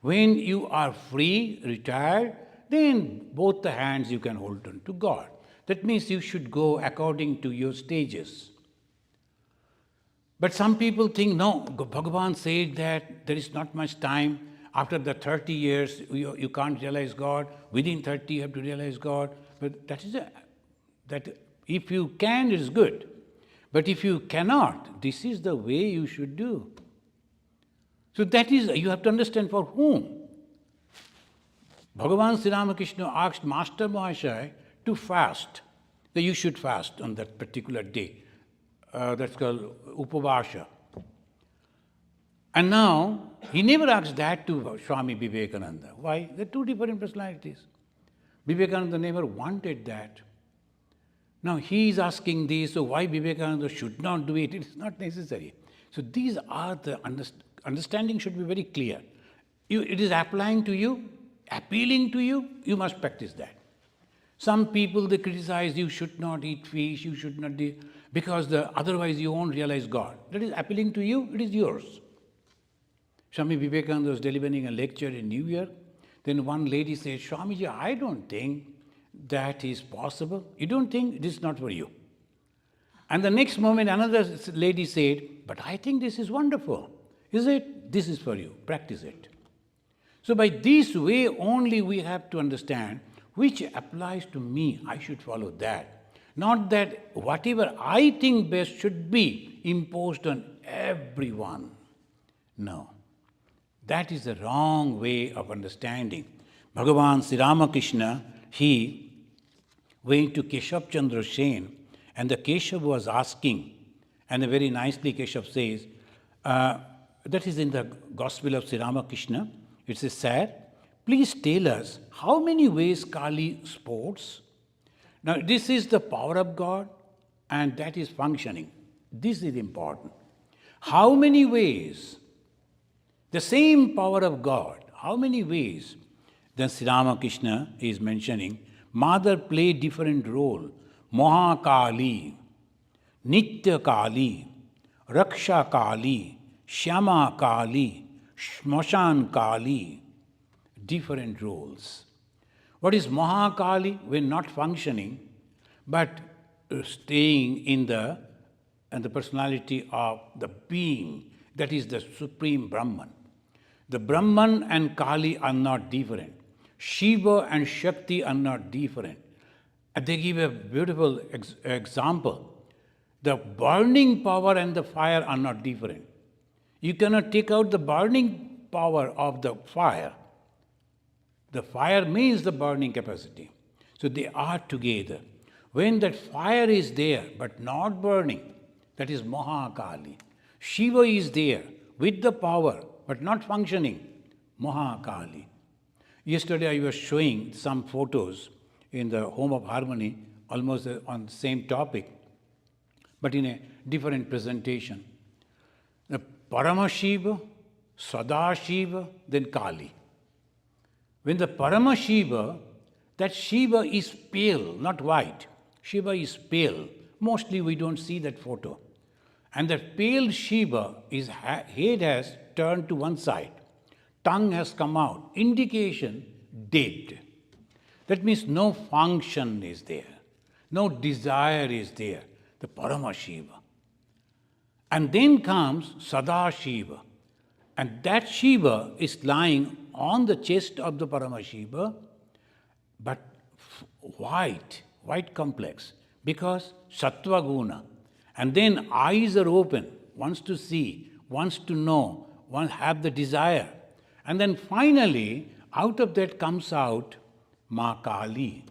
S1: When you are free, retired, then both the hands you can hold on to God. That means you should go according to your stages. But some people think, no, Bhagavan said that there is not much time. After the 30 years, you can't realize God. Within 30, you have to realize God. But that if you can, it's good. But if you cannot, this is the way you should do. So that is, you have to understand for whom. Bhagavan Sri Ramakrishna asked Master Mahashaya to fast, that you should fast on that particular day. That's called Upavasha. And now, he never asked that to Swami Vivekananda. Why? They're two different personalities. Vivekananda never wanted that. Now, he is asking this, so why Vivekananda should not do it? It is not necessary. So these are the understanding should be very clear. It is applying to you, appealing to you, you must practice that. Some people, they criticize you should not eat fish, you should not do, because otherwise you won't realize God. That is appealing to you, it is yours. Swami Vivekananda was delivering a lecture in New York. Then one lady said, Swamiji, I don't think that is possible. You don't think it is not for you. And the next moment another lady said, but I think this is wonderful. Is it? This is for you. Practice it. So by this way only we have to understand which applies to me, I should follow that. Not that whatever I think best should be imposed on everyone. No. That is the wrong way of understanding. Bhagavan Sri Ramakrishna, he went to Keshav Chandra Sen, and the Keshav was asking, and very nicely Keshav says, that is in the Gospel of Sri Ramakrishna, it says, Sir, please tell us how many ways Kali sports. Now this is the power of God, and that is functioning. This is important. How many ways? The same power of God, how many ways? Then Sri Ramakrishna is mentioning, Mother played different role. Moha Kali, Nitya Kali, Raksha Kali, Shyama Kali, Shmashan Kali, different roles. What is Moha Kali? When not functioning, but staying in the personality of the being, that is the Supreme Brahman. The Brahman and Kali are not different. Shiva and Shakti are not different. And they give a beautiful example. The burning power and the fire are not different. You cannot take out the burning power of the fire. The fire means the burning capacity. So they are together. When that fire is there but not burning, that is Mahakali. Shiva is there with the power but not functioning, Mahakali. Yesterday I was showing some photos in the Home of Harmony, almost on the same topic, but in a different presentation. The Paramashiva, Sadashiva, then Kali. When the Paramashiva, that Shiva is pale, not white. Shiva is pale. Mostly we don't see that photo. And that pale Shiva, his head has turned to one side. Tongue has come out. Indication, dead. That means no function is there. No desire is there. The Paramashiva. And then comes Sadashiva. And that Shiva is lying on the chest of the Paramashiva, but white complex, because Sattva Guna. And then eyes are open, wants to see, wants to know, wants to have the desire. And then finally, out of that comes out Ma Kali.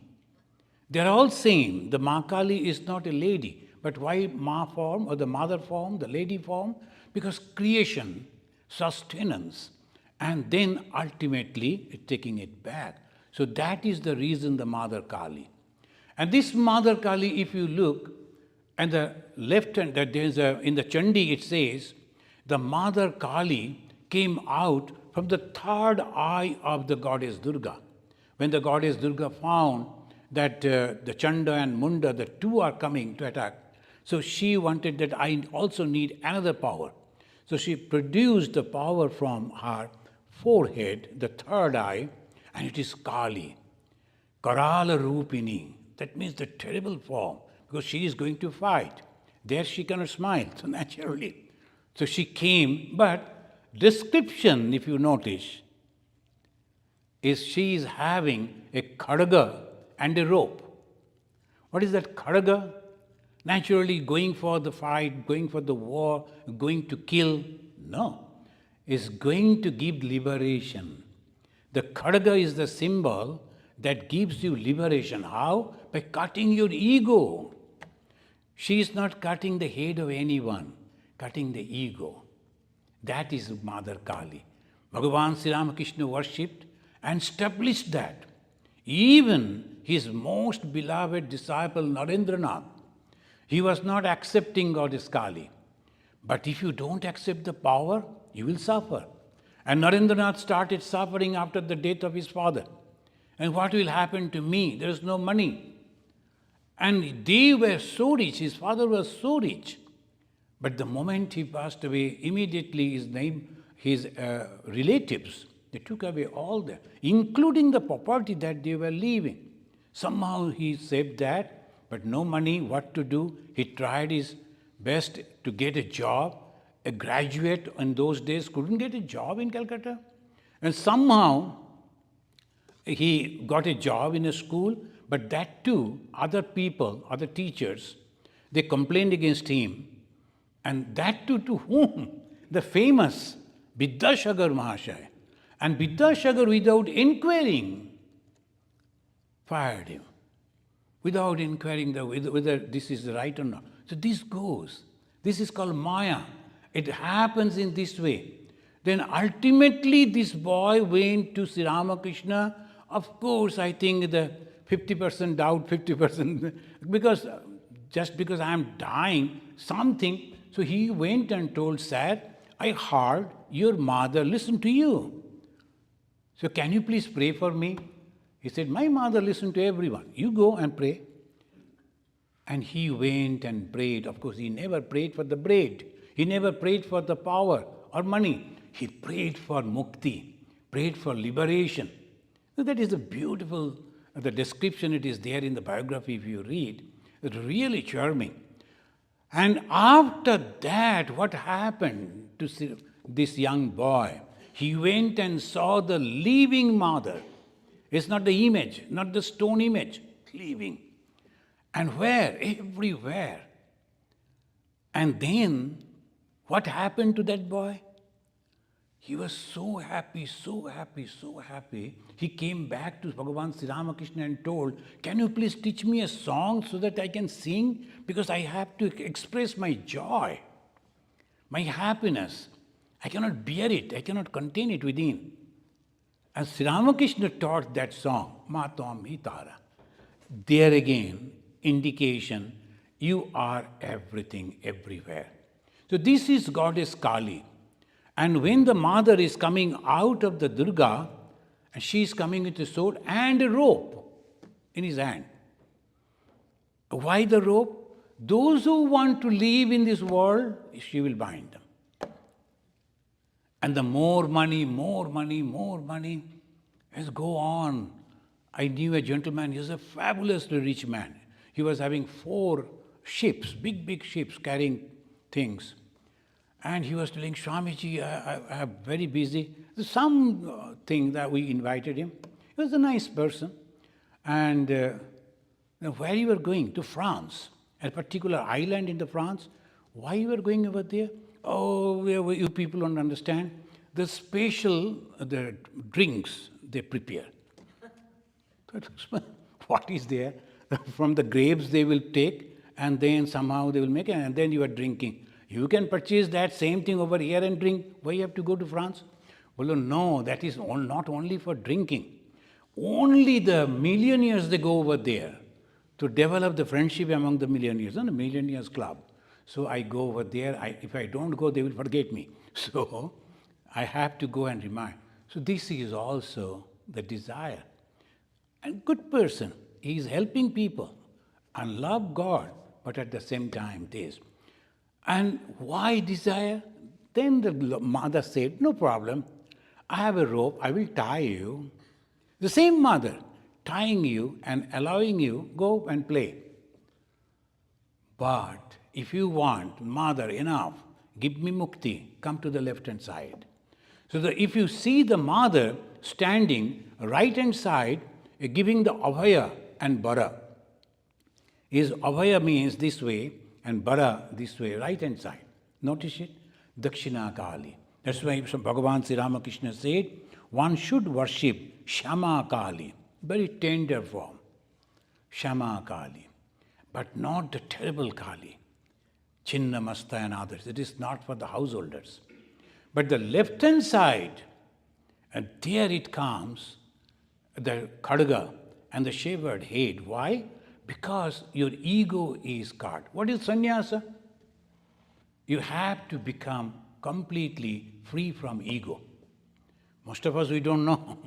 S1: They're all same. The Ma Kali is not a lady. But why Ma form or the mother form, the lady form? Because creation, sustenance, and then ultimately taking it back. So that is the reason the Mother Kali. And this Mother Kali, if you look, and the left hand, that there's in the Chandi it says, the Mother Kali came out from the third eye of the goddess Durga. When the goddess Durga found that the Chanda and Munda, the two are coming to attack, so she wanted that I also need another power. So she produced the power from her forehead, the third eye, and it is Kali. Karala Rupini. That means the terrible form, because she is going to fight. There she cannot smile, so naturally. So she came, but description, if you notice, is she is having a khadga and a rope. What is that khadga? Naturally going for the fight, going for the war, going to kill. No. It's going to give liberation. The khadga is the symbol that gives you liberation. How? By cutting your ego. She is not cutting the head of anyone, cutting the ego. That is Mother Kali. Bhagavan Sri Ramakrishna worshipped and established that. Even his most beloved disciple Narendranath, he was not accepting Goddess Kali. But if you don't accept the power, you will suffer. And Narendranath started suffering after the death of his father. And what will happen to me? There is no money. And they were so rich, his father was so rich. But the moment he passed away, immediately his relatives, they took away all that, including the property that they were leaving. Somehow he saved that, but no money, what to do? He tried his best to get a job. A graduate in those days couldn't get a job in Calcutta. And somehow he got a job in a school, but that too, other people, other teachers, they complained against him. And that too to whom? The famous Vidyasagar Mahashaya. And Vidyasagar, without inquiring, fired him. Without inquiring whether this is right or not. So this goes. This is called Maya. It happens in this way. Then ultimately this boy went to Sri Ramakrishna. Of course, I think the 50% doubt, 50%, because just because I am dying, something. So he went and told, Sir, I heard your mother listen to you. So can you please pray for me? He said, my mother listened to everyone. You go and pray. And he went and prayed. Of course, he never prayed for the bread. He never prayed for the power or money. He prayed for mukti, prayed for liberation. So that is a beautiful, the description it is there in the biography if you read. It's really charming. And after that, what happened to this young boy? He went and saw the living mother. It's not the image, not the stone image, living. And where? Everywhere. And then, what happened to that boy? He was so happy, so happy, so happy. He came back to Bhagavan Sri Ramakrishna and told, can you please teach me a song so that I can sing? Because I have to express my joy, my happiness. I cannot bear it. I cannot contain it within. And Sri Ramakrishna taught that song, Matam Hitara. There again, indication, you are everything, everywhere. So this is Goddess Kali. And when the mother is coming out of the Durga, and she is coming with a sword and a rope in his hand. Why the rope? Those who want to live in this world, she will bind them. And the more money, let's go on. I knew a gentleman, he was a fabulously rich man. He was having 4 ships, big ships carrying things. And he was telling, Swamiji, I'm very busy. There's some thing that we invited him. He was a nice person. And where you were going? To France, a particular island in the France. Why you were going over there? Oh, you people don't understand. The special the drinks they prepare. What is there? From the grapes they will take, and then somehow they will make it, and then you are drinking. You can purchase that same thing over here and drink. Why you have to go to France? Well, no, that is not only for drinking. Only the millionaires, they go over there to develop the friendship among the millionaires, and the millionaires club. So I go over there. If I don't go, they will forget me. So I have to go and remind. So this is also the desire. And good person, he is helping people and love God, but at the same time this. And why desire? Then the mother said, no problem. I have a rope, I will tie you. The same mother tying you and allowing you go and play. But if you want, mother, enough, give me mukti, come to the left-hand side. So that if you see the mother standing right hand side, giving the Abhaya and Bara. Is Abhaya means this way and Bara this way, right hand side. Notice it? Dakshina Kali. That's why Bhagavan Sri Ramakrishna said, one should worship Shama Kali, very tender form, Shama Kali, but not the terrible Kali, Chinna Masta and others. It is not for the householders. But the left hand side, and there it comes, the Khadga and the shavered head. Why? Because your ego is caught. What is sannyasa? You have to become completely free from ego. Most of us, we don't know.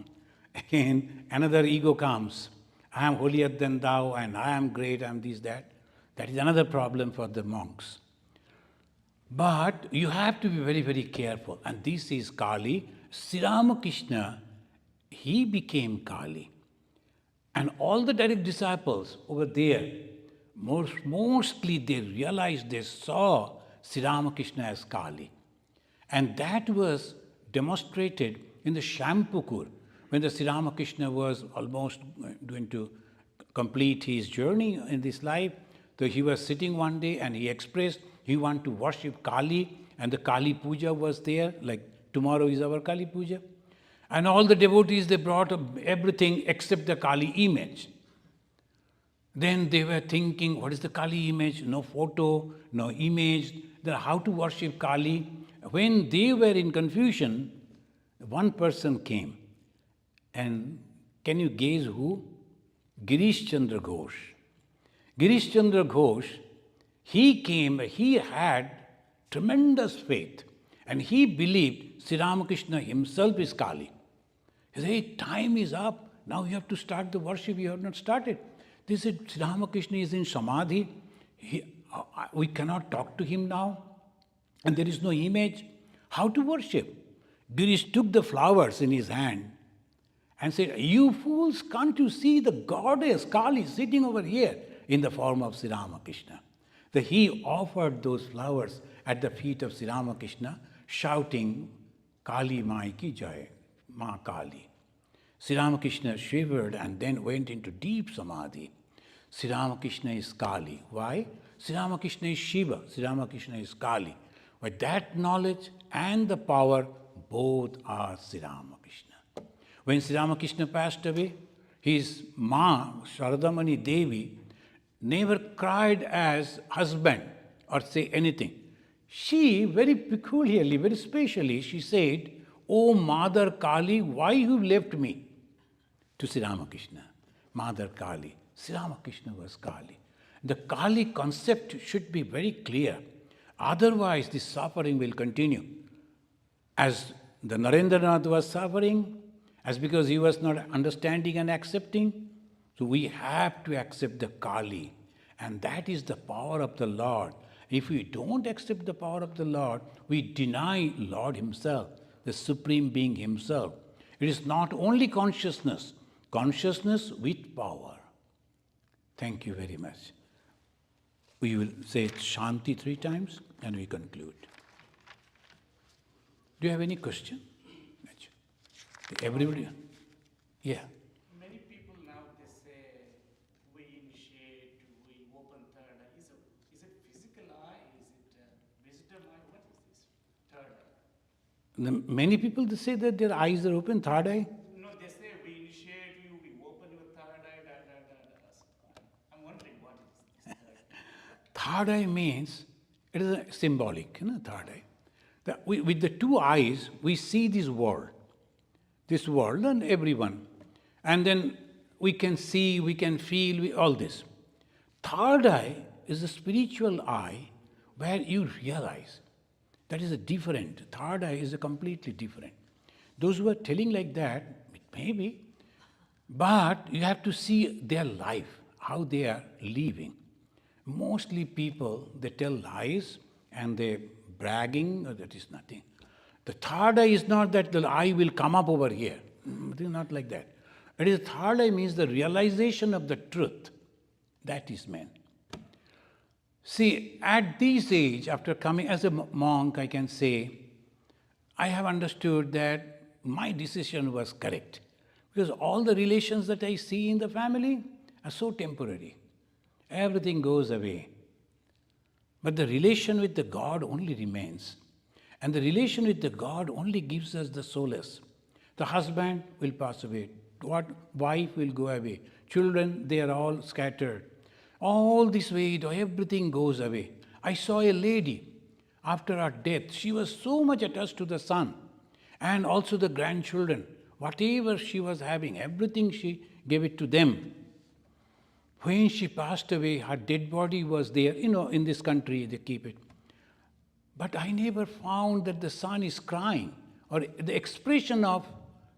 S1: Again, another ego comes. I am holier than thou, and I am great, I am this, that. That is another problem for the monks. But you have to be very, very careful. And this is Kali. Sri Ramakrishna, he became Kali. And all the direct disciples over there, mostly they realized, they saw Sri Ramakrishna as Kali. And that was demonstrated in the Shampukur, when the Sri Ramakrishna was almost going to complete his journey in this life. So he was sitting one day and he expressed he wanted to worship Kali, and the Kali Puja was there, like tomorrow is our Kali Puja. And all the devotees, they brought up everything except the Kali image. Then they were thinking, what is the Kali image? No photo, no image, then how to worship Kali? When they were in confusion, one person came. And can you guess who? Girish Chandra Ghosh. Girish Chandra Ghosh, he came, he had tremendous faith. And he believed Sri Ramakrishna himself is Kali. He said, hey, time is up. Now you have to start the worship. You have not started. They said, Sri Ramakrishna is in Samadhi. We cannot talk to him now. And there is no image. How to worship? Girish took the flowers in his hand and said, you fools, can't you see the goddess Kali sitting over here in the form of Sri Ramakrishna? So he offered those flowers at the feet of Sri Ramakrishna, shouting, Kali Mai ki jai, Ma Kali. Sri Ramakrishna shivered and then went into deep samadhi. Sri Ramakrishna is Kali. Why? Sri Ramakrishna is Shiva. Sri Ramakrishna is Kali. But that knowledge and the power, both are Sri Ramakrishna. When Sri Ramakrishna passed away, his Ma, Sharadamani Devi, never cried as husband or say anything. She, very peculiarly, very specially, she said, O Mother Kali, why you left me? To Sri Ramakrishna. Mother Kali. Sri Ramakrishna was Kali. The Kali concept should be very clear. Otherwise, the suffering will continue. As the Narendranath was suffering, as because he was not understanding and accepting, so we have to accept the Kali. And that is the power of the Lord. If we don't accept the power of the Lord, we deny Lord himself, the Supreme Being himself. It is not only consciousness, consciousness with power. Thank you very much. We will say Shanti 3 times and we conclude. Do you have any question? Everybody? Yeah.
S2: Many people now, they say, we initiate, we open third eye. Is it physical eye? Is it wisdom eye? What is this third eye?
S1: Many people, they say that their eyes are open, third eye.
S2: No, they say we initiate you, we open your third eye, I'm wondering what is this third eye?
S1: Third eye means, it is a symbolic, third eye. With the 2 eyes, we see this world and everyone. And then we can see, we can feel, all this. Third eye is a spiritual eye where you realize that is a different. Third eye is a completely different. Those who are telling like that, it may be, but you have to see their life, how they are living. Mostly people, they tell lies and they bragging, that is nothing. The third eye is not that the eye will come up over here. It is not like that. It is third eye means the realization of the truth. That is meant. See, at this age, after coming as a monk, I can say, I have understood that my decision was correct. Because all the relations that I see in the family are so temporary. Everything goes away. But the relation with the God only remains. And the relation with the God only gives us the solace. The husband will pass away. Wife will go away. Children, they are all scattered. All this way, everything goes away. I saw a lady, after her death, she was so much attached to the son and also the grandchildren. Whatever she was having, everything she gave it to them. When she passed away, her dead body was there. In this country they keep it. But I never found that the son is crying or the expression of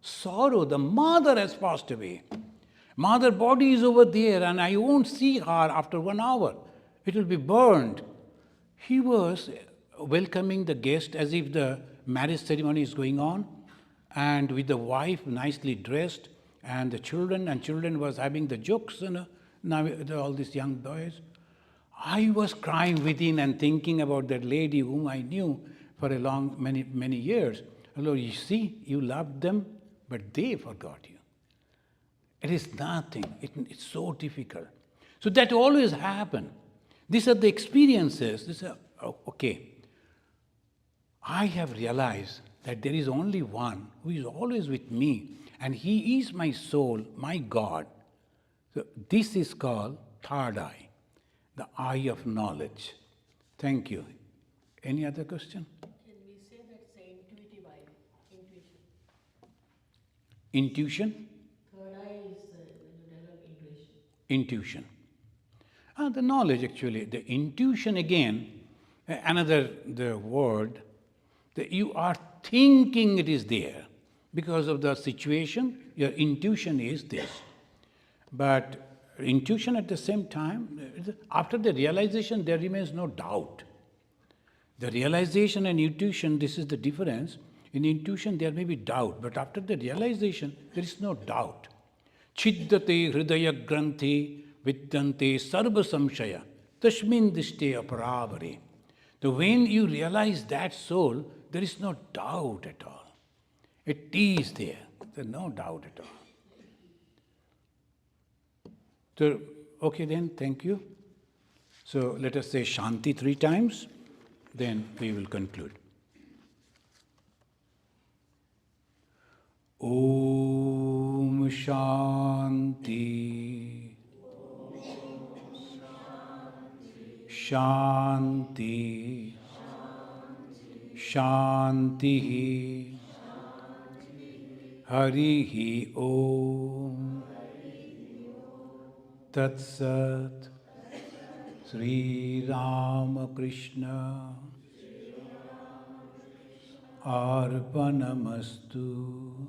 S1: sorrow. The mother has passed away. Mother body is over there and I won't see her after 1 hour. It will be burned. He was welcoming the guest as if the marriage ceremony is going on, and with the wife nicely dressed, and the children was having the jokes, now all these young boys. I was crying within and thinking about that lady whom I knew for many years. Hello, you see, you loved them, but they forgot you. It is nothing. It's so difficult. So that always happens. These are the experiences. Okay. I have realized that there is only one who is always with me, and he is my soul, my God. So this is called third eye, the eye of knowledge. Thank you. Any other question?
S3: Can we say that's the intuitive eye, intuition?
S1: Intuition?
S3: Third eye is when you develop intuition.
S1: Intuition. The knowledge actually, the intuition again, the word, that you are thinking it is there. Because of the situation, your intuition is this. But intuition at the same time, after the realization, there remains no doubt. The realization and intuition, this is the difference. In intuition, there may be doubt, but after the realization, there is no doubt. Chiddate hridaya granthi vidyante sarva samshaya tashmin dishte aparavare. So when you realize that soul, there is no doubt at all. It is there. There is no doubt at all. So, okay then, thank you. So let us say Shanti 3 times, then we will conclude. Om Shanti. Shanti. Shanti. Harihi Om. Tat Sat. Sri Ramakrishna Arpanamastu.